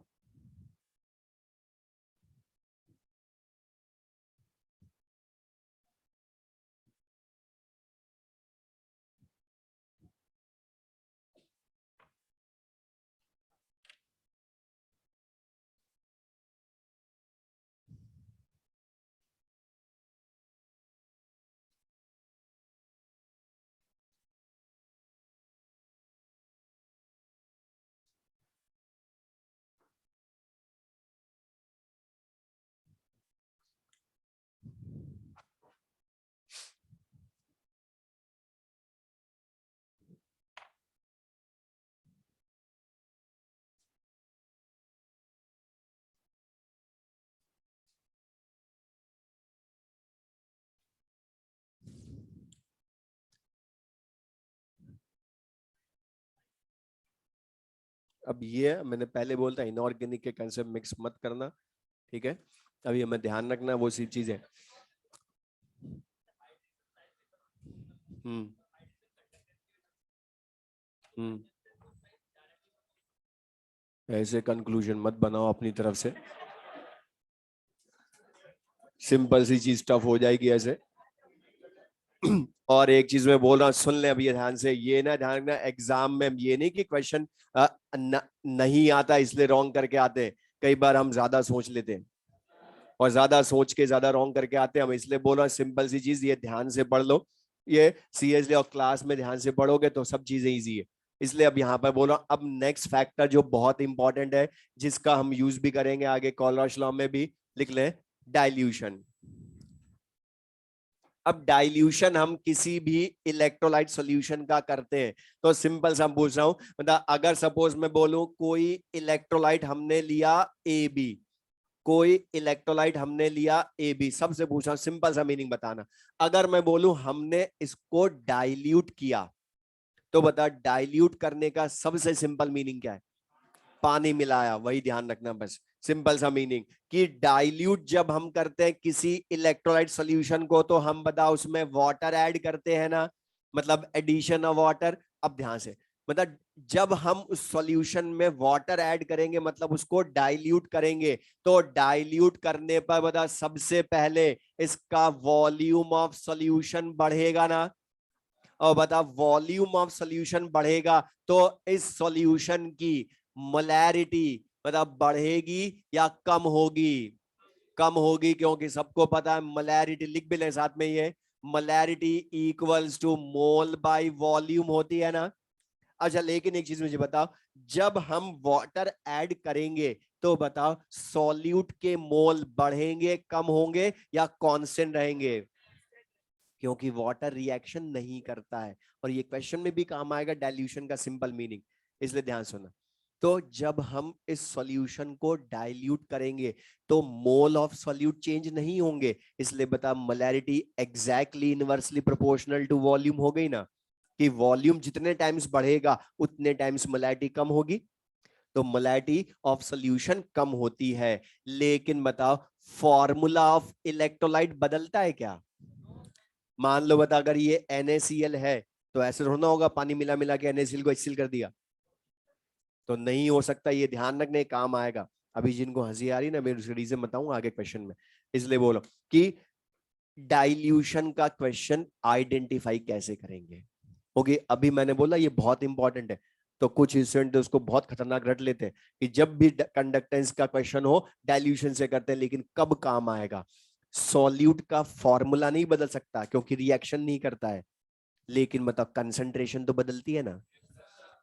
अब ये मैंने पहले बोलता, इनऑर्गेनिक के कंसेप्ट मिक्स मत करना, ठीक है? अभी हमें ध्यान रखना वो सी चीज है। हम्म। हम्म। ऐसे कंक्लूजन मत बनाओ अपनी तरफ से, सिंपल सी चीज टफ हो जाएगी ऐसे। और एक चीज मैं बोल रहा हूँ, सुन ले अभी ये ध्यान से, ये ना ध्यान रखना, एग्जाम में ये नहीं कि क्वेश्चन नहीं आता इसलिए रॉन्ग करके आते हैं। कई बार हम ज्यादा सोच लेते हैं, और ज्यादा सोच के ज्यादा रॉन्ग करके आते हैं। हम इसलिए बोल रहे हैं, सिंपल सी चीज, ये ध्यान से पढ़ लो, ये सीरियसली, और क्लास में ध्यान से पढ़ोगे तो सब चीजें इजी है। इसलिए अब यहाँ पर बोल रहा हूँ, अब नेक्स्ट फैक्टर जो बहुत इंपॉर्टेंट है, जिसका हम यूज भी करेंगे आगे कॉलरॉश लॉ में भी, लिख ले, डाइल्यूशन। अब डाइल्यूशन हम किसी भी इलेक्ट्रोलाइट सॉल्यूशन का करते हैं, तो सिंपल सा पूछ रहा हूं, मतलब अगर सपोज मैं बोलूं कोई इलेक्ट्रोलाइट हमने लिया ए बी, कोई इलेक्ट्रोलाइट हमने लिया ए बी, सबसे पूछ रहा हूं सिंपल सा मीनिंग बताना। अगर मैं बोलूं हमने इसको डाइल्यूट किया, तो बता डाइल्यूट करने का सबसे सिंपल मीनिंग क्या है? पानी मिलाया, वही ध्यान रखना बस। सिंपल सा मीनिंग कि डाइल्यूट जब हम करते हैं किसी इलेक्ट्रोलाइट सॉल्यूशन को, तो हम बताओ उसमें वाटर ऐड करते हैं ना, मतलब एडिशन ऑफ वाटर। अब ध्यान से, मतलब जब हम उस सॉल्यूशन में वाटर ऐड करेंगे, मतलब उसको डाइल्यूट करेंगे, तो डाइल्यूट करने पर बता सबसे पहले इसका वॉल्यूम ऑफ सॉल्यूशन बढ़ेगा ना। और बता वॉल्यूम ऑफ सॉल्यूशन बढ़ेगा, तो इस सॉल्यूशन की मोलैरिटी मतलब बढ़ेगी या कम होगी? कम होगी, क्योंकि सबको पता है मोलैरिटी, लिख भी ले साथ में, ये molarity equals to mole by volume होती है ना। अच्छा, लेकिन एक चीज मुझे बताओ, जब हम वाटर ऐड करेंगे, तो बताओ सॉल्यूट के मोल बढ़ेंगे, कम होंगे, या कांस्टेंट रहेंगे? क्योंकि वाटर रिएक्शन नहीं करता है, और ये क्वेश्चन में भी काम आएगा डाइल्यूशन का सिंपल मीनिंग, इसलिए ध्यान सुनना। तो जब हम इस सॉल्यूशन को डाइल्यूट करेंगे, तो मोल ऑफ सॉल्यूट चेंज नहीं होंगे, इसलिए बता molarity exactly inversely proportional to volume हो गई ना, कि वॉल्यूम जितने टाइम्स बढ़ेगा उतने टाइम्स मोलैरिटी कम होगी। तो मोलैरिटी ऑफ सॉल्यूशन कम होती है। लेकिन बताओ फॉर्मूला ऑफ इलेक्ट्रोलाइट बदलता है क्या? मान लो बता, अगर ये NaCl है तो ऐसे थोड़ा ना होगा पानी मिला मिला के NaCl को HCl कर दिया, तो नहीं हो सकता। ये ध्यान रखने काम आएगा। अभी जिनको हंसी आ रही ना, मैं उसका रीजन बताऊंगा आगे क्वेश्चन में। इसलिए बोलो कि डाइल्यूशन का क्वेश्चन आइडेंटिफाई कैसे करेंगे। ओके, अभी मैंने बोला ये बहुत इंपॉर्टेंट है। तो कुछ स्टूडेंट उसको बहुत खतरनाक रट लेते हैं कि जब भी कंडक्टेंस का क्वेश्चन हो डाइल्यूशन से करते हैं, लेकिन कब काम आएगा? सॉल्यूट का फॉर्मूला नहीं बदल सकता क्योंकि रिएक्शन नहीं करता है, लेकिन मतलब कंसंट्रेशन तो बदलती है ना।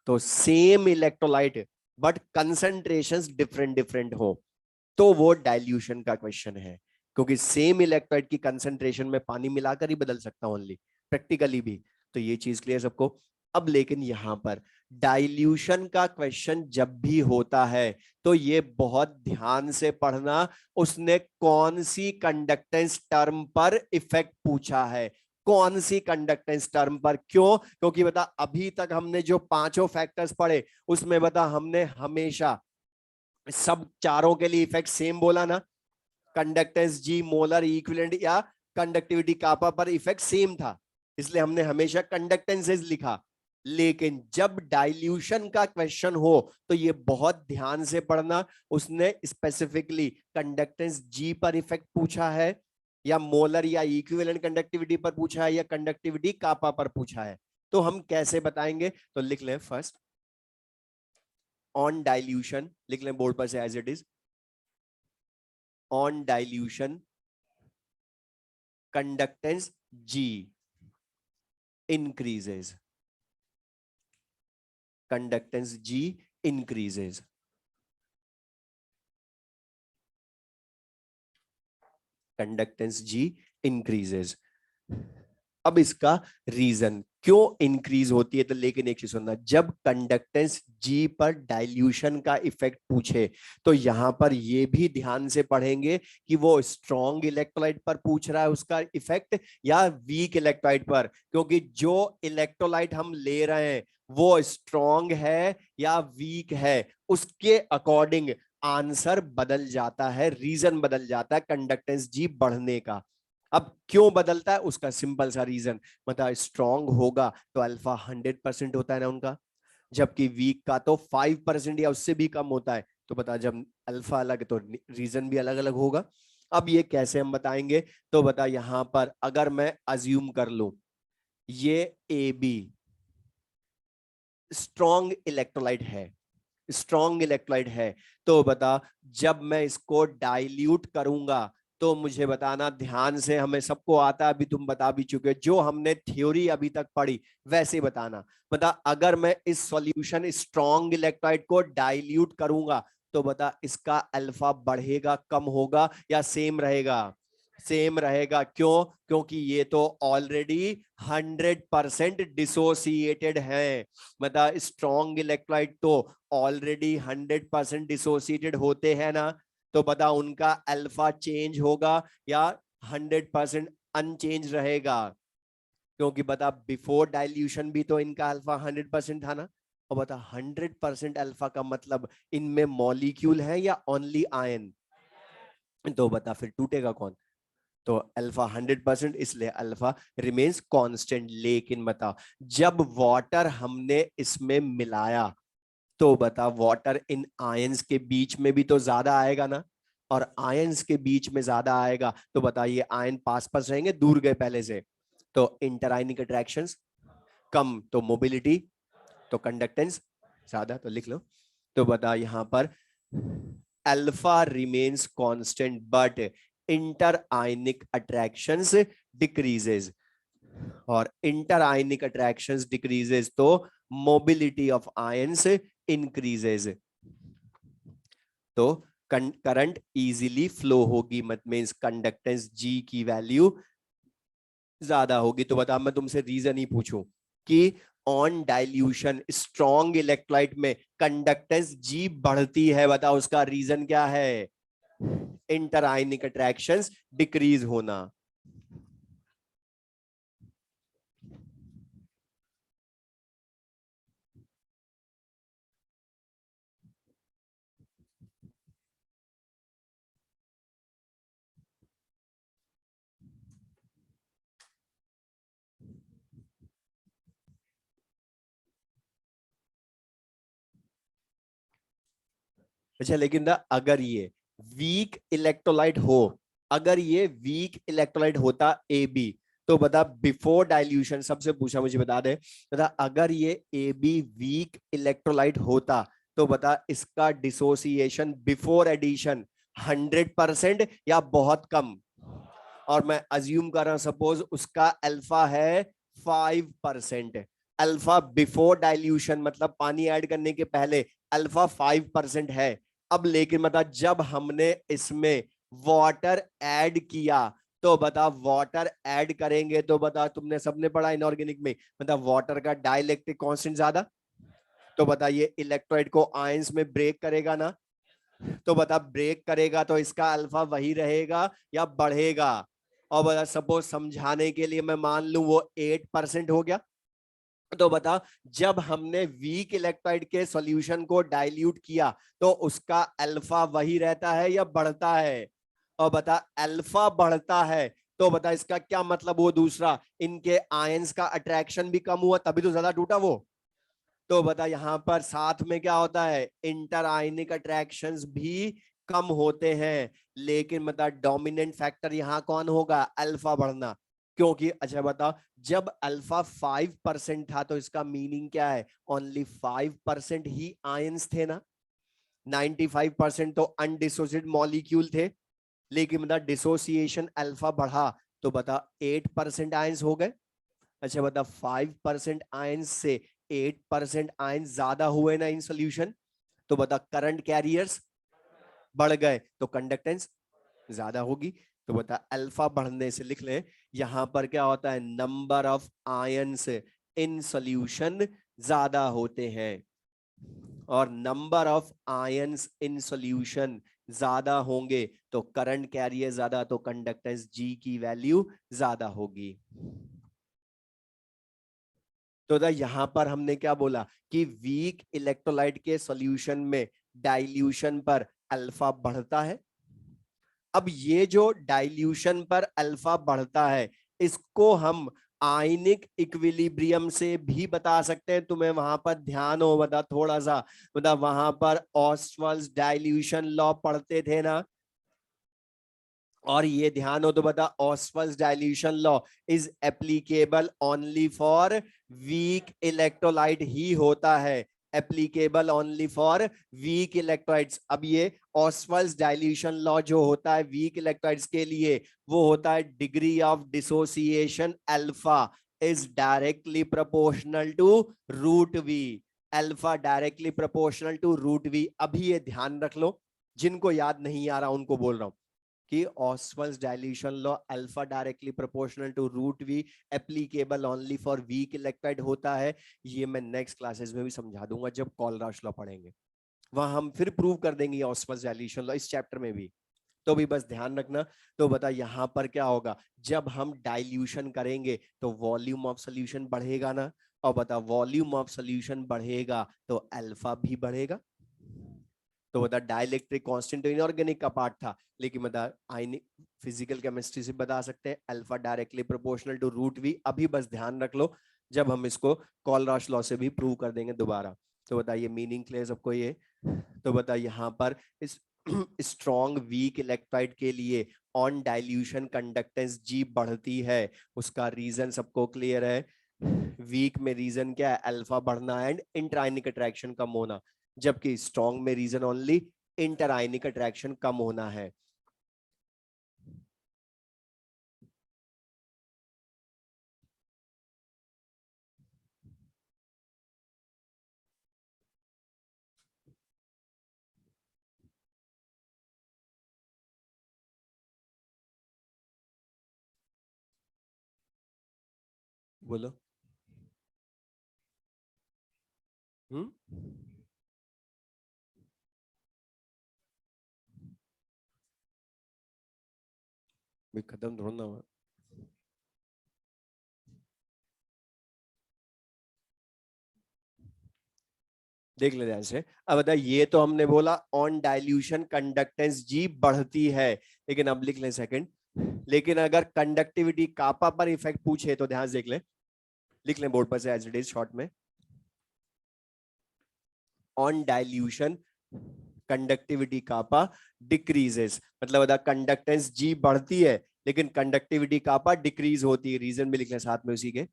तो same electrolyte but concentrations different different हो तो वो डाइल्यूशन का क्वेश्चन है। क्योंकि सेम इलेक्ट्रोलाइट की कंसंट्रेशन में पानी मिलाकर ही बदल सकता हूं ओनली, प्रैक्टिकली भी। तो ये चीज क्लियर सबको? अब लेकिन यहां पर डाइल्यूशन का क्वेश्चन जब भी होता है तो ये बहुत ध्यान से पढ़ना, उसने कौन सी कंडक्टेंस टर्म पर इफेक्ट पूछा है। कौन सी कंडक्टेंस टर्म पर? क्यों? क्योंकि बता अभी तक हमने जो पांचों फैक्टर्स पढ़े उसमें बता हमने हमेशा सब चारों के लिए इफेक्ट सेम बोला ना। कंडक्टेंस जी, मोलर इक्विवेलेंट या कंडक्टिविटी कापा पर इफेक्ट सेम था, इसलिए हमने हमेशा कंडक्टेंसेस लिखा। लेकिन जब डाइल्यूशन का क्वेश्चन हो तो ये बहुत ध्यान से पढ़ना, उसने स्पेसिफिकली कंडक्टेंस जी पर इफेक्ट पूछा है या मोलर या इक्विवेलेंट कंडक्टिविटी पर पूछा है या कंडक्टिविटी कापा पर पूछा है। तो हम कैसे बताएंगे? तो लिख लें फर्स्ट ऑन डाइल्यूशन, लिख लें बोर्ड पर से as it is. On dilution conductance G increases, conductance G increases, conductance G increases। अब इसका रीजन क्यों इंक्रीज होती है, तो लेकिन एक चीज सुनना, जब कंडक्टेंस जी पर डाइल्यूशन का इफेक्ट पूछे तो यहां पर ये भी ध्यान से पढ़ेंगे कि वो स्ट्रॉन्ग इलेक्ट्रोलाइट पर पूछ रहा है उसका इफेक्ट या वीक इलेक्ट्रोलाइट पर। क्योंकि जो इलेक्ट्रोलाइट हम ले रहे हैं वो स्ट्रॉन्ग है या वीक है, उसके अकॉर्डिंग आंसर बदल जाता है, रीजन बदल जाता है कंडक्टेंस जी बढ़ने का। अब क्यों बदलता है उसका सिंपल सा रीजन, मतलब स्ट्रॉन्ग होगा तो अल्फा 100% होता है ना उनका, जबकि वीक का तो 5% या उससे भी कम होता है। तो बता, जब अल्फा अलग तो रीजन भी अलग अलग होगा। अब ये कैसे हम बताएंगे? तो बता यहां पर अगर मैं अज्यूम कर लूं ये ए बी स्ट्रॉन्ग इलेक्ट्रोलाइट है, स्ट्रॉन्ग इलेक्ट्रोलाइट है, तो बता जब मैं इसको डाइल्यूट करूंगा तो मुझे बताना ध्यान से, हमें सबको आता है, अभी तुम बता भी चुके हो, जो हमने थ्योरी अभी तक पढ़ी वैसे बताना। बता अगर मैं इस सॉल्यूशन स्ट्रॉन्ग इलेक्ट्रोलाइट को डाइल्यूट करूंगा तो बता इसका अल्फा बढ़ेगा, कम होगा या सेम रहेगा? सेम रहेगा। क्यों? क्योंकि ये तो ऑलरेडी 100% डिसोसिएटेड है। मतलब स्ट्रॉन्ग इलेक्ट्रोलाइट तो ऑलरेडी 100% डिसोसिएटेड होते हैं ना, तो बता उनका अल्फा चेंज होगा या 100% अनचेंज रहेगा? क्योंकि बता बिफोर डाइल्यूशन भी तो इनका अल्फा 100% था ना। और बता 100% अल्फा का मतलब इनमें मॉलिक्यूल है या ओनली आयन? तो बता फिर टूटेगा कौन? तो अल्फा 100%, इसलिए अल्फा रिमेन्स कांस्टेंट। लेकिन बता जब वाटर हमने इसमें मिलाया तो बता वाटर इन आयंस के बीच में भी तो ज्यादा आएगा ना, और आयंस के बीच में ज्यादा आएगा तो बता ये आयन पास पास रहेंगे, दूर गए पहले से, तो इंटरआयनिक अट्रैक्शंस कम, तो मोबिलिटी, तो कंडक्टेंस ज्यादा। तो लिख लो। तो बता यहां पर alpha remains constant but inter ionic attractions decreases, और इंटर आयनिक अट्रैक्शंस डिक्रीजेज तो मोबिलिटी ऑफ आयंस इंक्रीजेज, तो करंट इजीली फ्लो होगी, मत मींस कंडक्टेंस जी की वैल्यू ज्यादा होगी। तो बता मैं तुमसे रीजन ही पूछूं कि ऑन डाइल्यूशन स्ट्रॉन्ग इलेक्ट्रोलाइट में कंडक्टेंस जी बढ़ती है, बता उसका रीजन क्या है? इंटर आयनिक अट्रैक्शंस डिक्रीज होना। अच्छा, लेकिन अगर ये वीक इलेक्ट्रोलाइट हो, अगर ये वीक इलेक्ट्रोलाइट होता ए बी, तो बता बिफोर डाइल्यूशन, सबसे पूछा मुझे बता दे, बता अगर ये ए बी वीक इलेक्ट्रोलाइट होता तो बता इसका डिसोसिएशन बिफोर एडिशन 100% या बहुत कम। और मैं अज्यूम कर रहा हूं सपोज उसका अल्फा है 5%। अल्फा बिफोर डाइल्यूशन मतलब पानी ऐड करने के पहले अल्फा 5% है। अब लेकिन बता जब हमने इसमें वाटर ऐड किया तो बता वाटर ऐड करेंगे तो बता, तुमने सबने पढ़ा इनऑर्गेनिक में, बता वाटर का डाइलेक्ट्रिक कांस्टेंट ज्यादा, तो बता ये इलेक्ट्रोलाइट को आयंस में ब्रेक करेगा ना, तो बता ब्रेक करेगा तो इसका अल्फा वही रहेगा या बढ़ेगा। और बता सपोज समझाने के लिए मैं मान लूं वो 8% हो गया, तो बता जब हमने वीक इलेक्ट्रोलाइट के सॉल्यूशन को डाइल्यूट किया तो उसका अल्फा वही रहता है या बढ़ता है। और बता अल्फा बढ़ता है तो बता इसका क्या मतलब, वो दूसरा इनके आयंस का अट्रैक्शन भी कम हुआ तभी तो ज्यादा टूटा वो। तो बता यहां पर साथ में क्या होता है, इंटर आयनिक अट्रैक्शंस भी कम होते हैं। लेकिन बता डोमिनेंट फैक्टर यहां कौन होगा, अल्फा बढ़ना। क्योंकि अच्छा बता जब अल्फा 5% था तो इसका मीनिंग क्या है, ओनली 5% ही आयंस थे ना, 95% तो अनडिसोसिएटेड मॉलिक्यूल थे। लेकिन बता डिसोसिएशन अल्फा बढ़ा तो बता 8% आयंस हो गए। अच्छा बता 5% आयंस से 8% आयंस ज्यादा हुए ना इन सोल्यूशन, तो बता करंट कैरियर्स बढ़ गए तो कंडक्टेंस ज्यादा होगी। तो बता अल्फा बढ़ने से लिख ले, यहां पर क्या होता है, number of ions in solution ज्यादा होते हैं। और number of ions in solution ज्यादा होंगे तो करंट कैरियर ज्यादा, तो कंडक्टेंस जी की वैल्यू ज्यादा होगी। तो यहां पर हमने क्या बोला कि वीक इलेक्ट्रोलाइट के सॉल्यूशन में डाइल्यूशन पर अल्फा बढ़ता है। अब ये जो डाइल्यूशन पर अल्फा बढ़ता है इसको हम आयनिक इक्विलिब्रियम से भी बता सकते हैं। तुम्हें वहां पर ध्यान हो बता थोड़ा सा, बता वहां पर ऑस्वाल्ड्स डाइल्यूशन लॉ पढ़ते थे ना, और ये ध्यान हो तो बता Ostwald's dilution law is applicable only for weak electrolyte ही होता है, applicable only for weak electrolytes. अब ये ऑस्वाल्ड्स डाइल्यूशन लॉ जो होता है वीक इलेक्ट्रोलाइट्स के लिए वो होता है degree of dissociation alpha is directly proportional to root V. Alpha directly proportional to root V. अभी ये ध्यान रख लो, जिनको याद नहीं आ रहा उनको बोल रहा हूं कि Ostwald's dilution law alpha directly proportional to root V applicable only for weak electrolyte होता है। ये मैं नेक्स्ट क्लासेस में भी समझा दूंगा जब कोलराश लॉ पढ़ेंगे, वहां हम फिर प्रूव कर देंगे ऑस्वाल्ड्स डाइल्यूशन लॉ इस चैप्टर में भी। तो भी बस ध्यान रखना। तो बता यहां पर क्या होगा, जब हम डाइल्यूशन करेंगे तो वॉल्यूम ऑफ सोल्यूशन बढ़ेगा ना, और बता वॉल्यूम ऑफ सोल्यूशन बढ़ेगा तो अल्फा भी बढ़ेगा। तो बता डाइलेक्ट्रिक कांस्टेंट तो इनऑर्गेनिक का पार्ट था, लेकिन बता आयनिक फिजिकल केमिस्ट्री से बता सकते हैं alpha directly proportional to root V. अभी बस ध्यान रख लो जब हम इसको कोलराश लॉ से भी प्रूव कर देंगे दोबारा। तो बताइए मीनिंग क्लियर सबको ये। तो बता यहाँ पर इस स्ट्रॉन्ग वीक इलेक्ट्रोलाइट के लिए ऑन डाइल्यूशन कंडक्टेंस जी बढ़ती है, उसका रीजन सबको क्लियर है। वीक में रीजन क्या है, अल्फा बढ़ना एंड इंटरआयनिक अट्रैक्शन कम होना, जबकि स्ट्रॉन्ग में रीजन ओनली इंटरआयनिक अट्रैक्शन कम होना है। बोलो। हम्म। भी खत्म थोड़ा ना हुआ। देख ले ध्यान से। अब बता ये तो हमने बोला ऑन डाइल्यूशन कंडक्टेंस जी बढ़ती है, लेकिन अब लिख ले सेकंड, लेकिन अगर कंडक्टिविटी कापा पर इफेक्ट पूछे तो ध्यान से देख ले, लिख ले बोर्ड पर से एज इट इज शॉर्ट में। On dilution conductivity kappa decreases, मतलब बता कंडक्टेंस जी बढ़ती है लेकिन कंडक्टिविटी कापा डिक्रीज होती है। रीजन भी लिखना साथ में उसी के।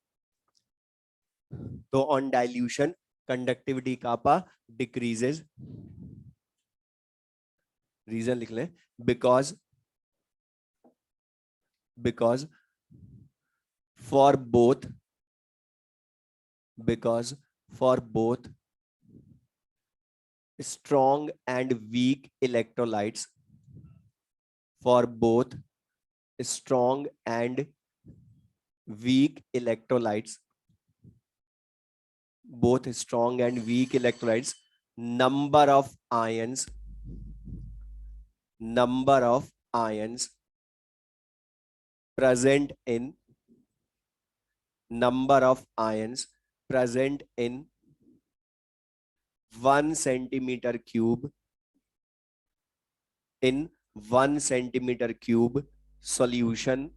तो on dilution conductivity kappa decreases, reason लिख लें because for both strong and weak electrolytes, for both strong and weak electrolytes, number of ions present in 1 centimeter cube in 1 centimeter cube solution,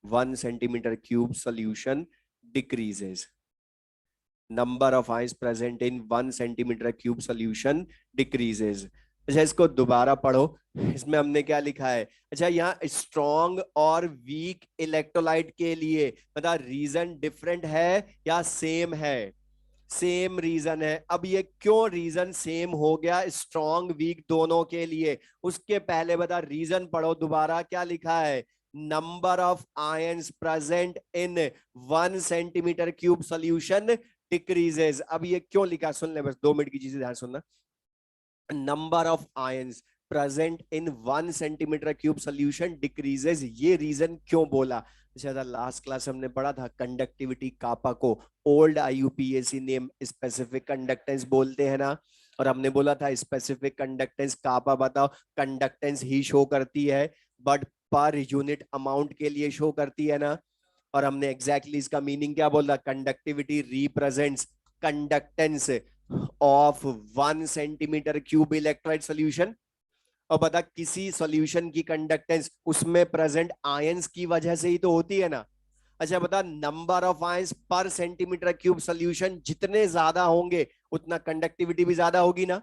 1 centimeter cube solution decreases. Number of ions present in 1 centimeter cube solution decreases. अच्छा, इसको दोबारा पढ़ो। इसमें हमने क्या लिखा है? अच्छा, यहाँ स्ट्रॉन्ग और वीक इलेक्ट्रोलाइट के लिए बता रीजन डिफरेंट है या सेम है? सेम रीजन है। अब ये क्यों रीजन सेम हो गया स्ट्रॉन्ग वीक दोनों के लिए? उसके पहले बता रीजन पढ़ो दोबारा, क्या लिखा है? Number of ions present in 1 centimetre cube solution decreases. अब ये क्यों लिखा सुन ले, बस 2 मिनट की चीजें ध्यान सुनना। Number of ions present in 1 centimetre cube solution decreases, ये रीजन क्यों बोला? ज्यादा लास्ट क्लास हमने पढ़ा था कंडक्टिविटी कापा को old IUPAC name specific conductance बोलते हैं ना, और हमने बोला था स्पेसिफिक कंडक्टेंस कापा बताओ कंडक्टेंस ही शो करती है बट पर यूनिट अमाउंट के लिए शो करती है ना। और हमने एग्जैक्टली इसका मीनिंग क्या बोला? Conductivity represents conductance of 1 centimetre cube electrolyte solution. और बता किसी सॉल्यूशन की कंडक्टेंस उसमें प्रेजेंट आयंस की वजह से ही तो होती है ना। अच्छा बता, नंबर ऑफ आयंस पर सेंटीमीटर क्यूब सॉल्यूशन जितने ज्यादा होंगे उतना कंडक्टिविटी भी ज्यादा होगी ना,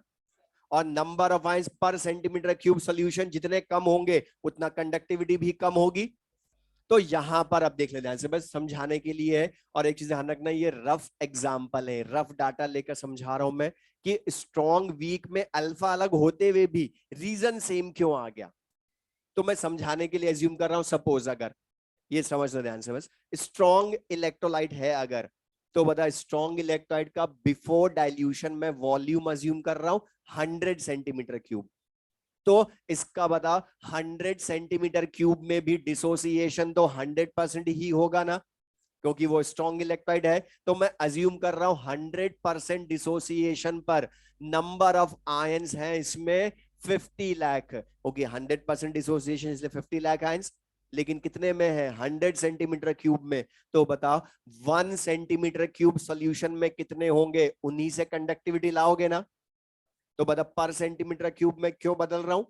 और नंबर ऑफ आयंस पर सेंटीमीटर क्यूब सॉल्यूशन जितने कम होंगे उतना कंडक्टिविटी भी कम होगी। तो यहां पर अब देख ले ध्यान से, बस समझाने के लिए है। और एक चीज ध्यान रखना, ये रफ एग्जांपल है, रफ डाटा लेकर समझा रहा हूं मैं कि स्ट्रॉन्ग वीक में अल्फा अलग होते हुए भी रीजन सेम क्यों आ गया। तो मैं समझाने के लिए एज्यूम कर रहा हूं, सपोज अगर ये समझना ध्यान से, बस स्ट्रॉन्ग इलेक्ट्रोलाइट है अगर, तो बता स्ट्रॉन्ग इलेक्ट्रोलाइट का बिफोर डाइल्यूशन में वॉल्यूम अज्यूम कर रहा हूं 100 सेंटीमीटर क्यूब। तो इसका बता 100 सेंटीमीटर क्यूब में भी डिसोसिएशन तो 100% ही होगा ना, क्योंकि वो स्ट्रॉन्ग इलेक्ट्रोलाइट है। तो मैं अज्यूम कर रहा हूं 100% डिसोसिएशन पर नंबर ऑफ आयंस हैं इसमें 50 लाख। ओके, 100% डिसोसिएशन इसलिए 50 लाख आयंस, लेकिन कितने में है? 100 सेंटीमीटर क्यूब में। तो बता 1 सेंटीमीटर क्यूब सोल्यूशन में कितने होंगे? उन्हीं से कंडक्टिविटी लाओगे ना। तो बता पर सेंटीमीटर क्यूब में क्यों बदल रहा हूं?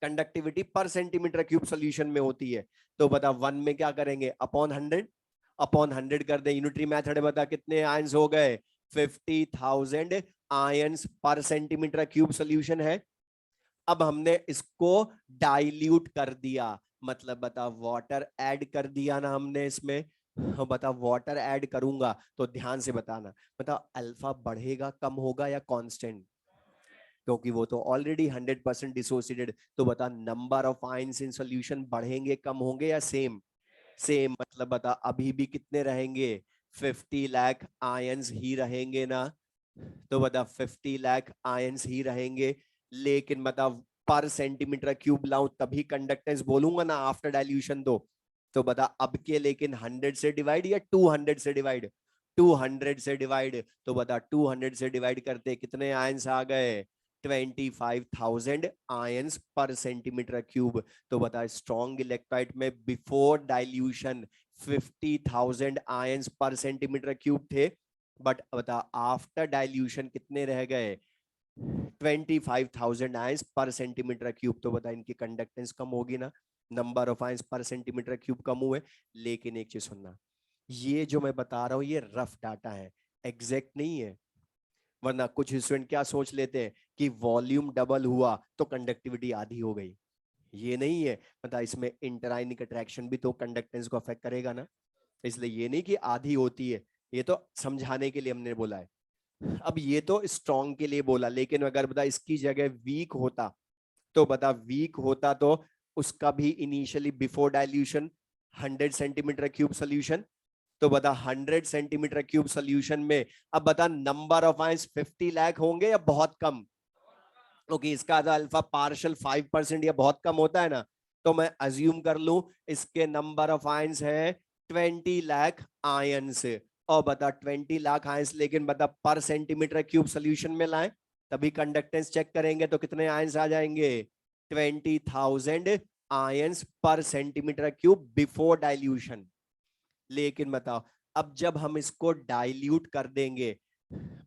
कंडक्टिविटी पर सेंटीमीटर क्यूब सोल्यूशन में होती है। तो बता 1 में क्या करेंगे? अपॉन 100, अपॉन 100 कर दे। यूनिटरी मेथड है, बता कितने आयंस हो गए? 50,000 आयंस पर सेंटीमीटर क्यूब सोल्यूशन है। अब हमने इसको डाइल्यूट कर दिया, मतलब बता वाटर ऐड कर दिया ना हमने इसमें। बता वाटर ऐड करूंगा तो ध्यान से बताना, बता अल्फा बढ़ेगा कम होगा या कांस्टेंट? क्योंकि वो तो ऑलरेडी 100% डिसोसिएटेड। तो बता number of ions in solution बढ़ेंगे कम होंगे या सेम? सेम, मतलब बता अभी भी कितने रहेंगे? 50 लाख आयंस ही रहेंगे ना। तो बता 50 लाख आयंस ही रहेंगे, लेकिन बता पर सेंटीमीटर क्यूब लाऊं तभी कंडक्टेंस बोलूंगा ना आफ्टर डाइल्यूशन। तो बता अब के लेकिन 100 से डिवाइड या 200 से डिवाइड? 200 से डिवाइड। तो बता 200 से डिवाइड करते कितने आयंस आ गए? 25,000 आयंस पर सेंटीमीटर क्यूब। तो बता स्ट्रॉन्ग इलेक्ट्रोलाइट में बिफोर डाइल्यूशन 50,000 आयंस पर सेंटीमीटर क्यूब थे, बट बता आफ्टर डाइल्यूशन कितने रह गए? 25,000 आयंस पर सेंटीमीटर क्यूब। तो बता इनकी कंडक्टेंस कम होगी ना, नंबर ऑफ आयंस पर सेंटीमीटर क्यूब कम हुए। लेकिन एक चीज सुनना, ये जो मैं बता रहा हूं ये रफ डाटा है, एग्जैक्ट नहीं है। वरना कुछ स्टूडेंट क्या सोच लेते हैं कि वॉल्यूम डबल हुआ तो कंडक्टिविटी आधी हो गई। ये नहीं है, मतलब इसमें इंटरआयनिक अट्रैक्शन भी तो कंडक्टेंस को अफेक्ट करेगा ना। इसलिए ये नहीं कि आधी होती है, ये तो समझाने के लिए हमने बोला है। अब ये तो स्ट्रॉन्ग के लिए बोला, लेकिन अगर बता इसकी जगह वीक होता, तो बता वीक होता तो उसका भी initially before dilution 100 centimetre cube solution, तो बता 100 सेंटीमीटर क्यूब सोल्यूशन में अब बता नंबर ऑफ आयंस 50 लाख होंगे या बहुत कम? क्योंकि इसका अल्फा पार्शियल 5% या बहुत कम होता है ना, तो मैं अज्यूम कर लूं इसके नंबर ऑफ आयंस है 20 लाख आयंस। और बता 20 लाख आयंस, लेकिन बता पर सेंटीमीटर क्यूब सोल्यूशन में लाएं तभी कंडक्टेंस चेक करेंगे तो कितने आयंस आ जाएंगे? 20,000 आयंस पर सेंटीमीटर क्यूब बिफोर डाइल्यूशन। लेकिन बताओ अब जब हम इसको डाइल्यूट कर देंगे,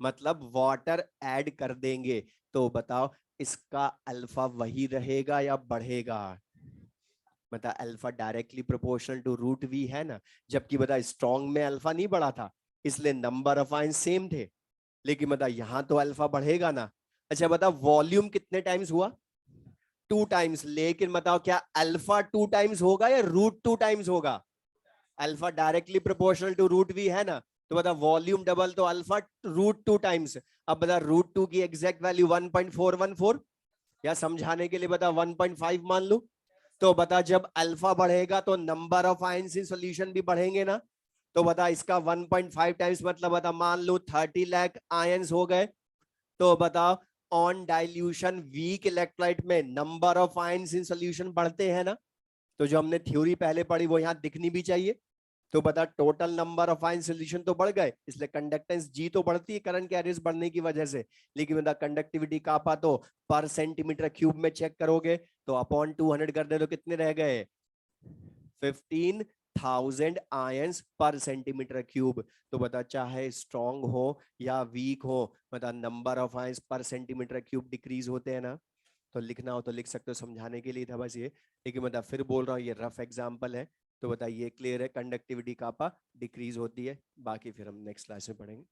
मतलब वाटर ऐड कर देंगे, तो बताओ इसका अल्फा वही रहेगा या बढ़ेगा? बता alpha directly proportional to root V है ना, जबकि बता स्ट्रॉन्ग में अल्फा नहीं बढ़ा था, इसलिए नंबर ऑफ आयंस सेम थे, लेकिन बता यहां तो अल्फा बढ़ेगा ना। अच्छा बता वॉल्यूम कितने टाइम्स हुआ? 2 टाइम्स, लेकिन बताओ क्या अल्फा 2 टाइम्स होगा या रूट 2 टाइम्स होगा? Alpha directly proportional to root V है ना, तो बता वॉल्यूम डबल तो अल्फा रूट 2 टाइम्स। अब बता रूट 2 की एग्जैक्ट वैल्यू 1.414, या समझाने के लिए बता 1.5 मान लू। तो बता जब अल्फा बढ़ेगा तो number of ions in solution भी बढ़ेंगे ना, तो बता इसका 1.5 टाइम्स, मतलब बता मान लो 30 लाख आयंस हो गए। तो बता ऑन डाइल्यूशन वीक इलेक्ट्रोलाइट में number of ions in solution बढ़ते हैं ना, तो जो हमने थ्योरी पहले पढ़ी वो यहाँ दिखनी भी चाहिए। तो बता total number of ion solution तो बढ़ गए, इसलिए कंडक्टेंस जी तो बढ़ती है करंट कैरियर्स बढ़ने की वजह से, लेकिन बता कंडक्टिविटी कापा तो पर सेंटीमीटर क्यूब में चेक करोगे तो अपॉन 200 कर दे तो कितने रह गए? 15,000 आयंस पर सेंटीमीटर क्यूब। तो बता चाहे स्ट्रॉन्ग हो या वीक हो, बता नंबर ऑफ आयंस पर सेंटीमीटर क्यूब डिक्रीज होते हैं ना। तो लिखना हो तो लिख सकते हो, समझाने के लिए था बस ये। लेकिन बता फिर बोल रहा हूँ ये रफ एग्जांपल है, तो बताइए क्लियर है, कंडक्टिविटी कापा डिक्रीज होती है, बाकी फिर हम नेक्स्ट क्लास में पढ़ेंगे।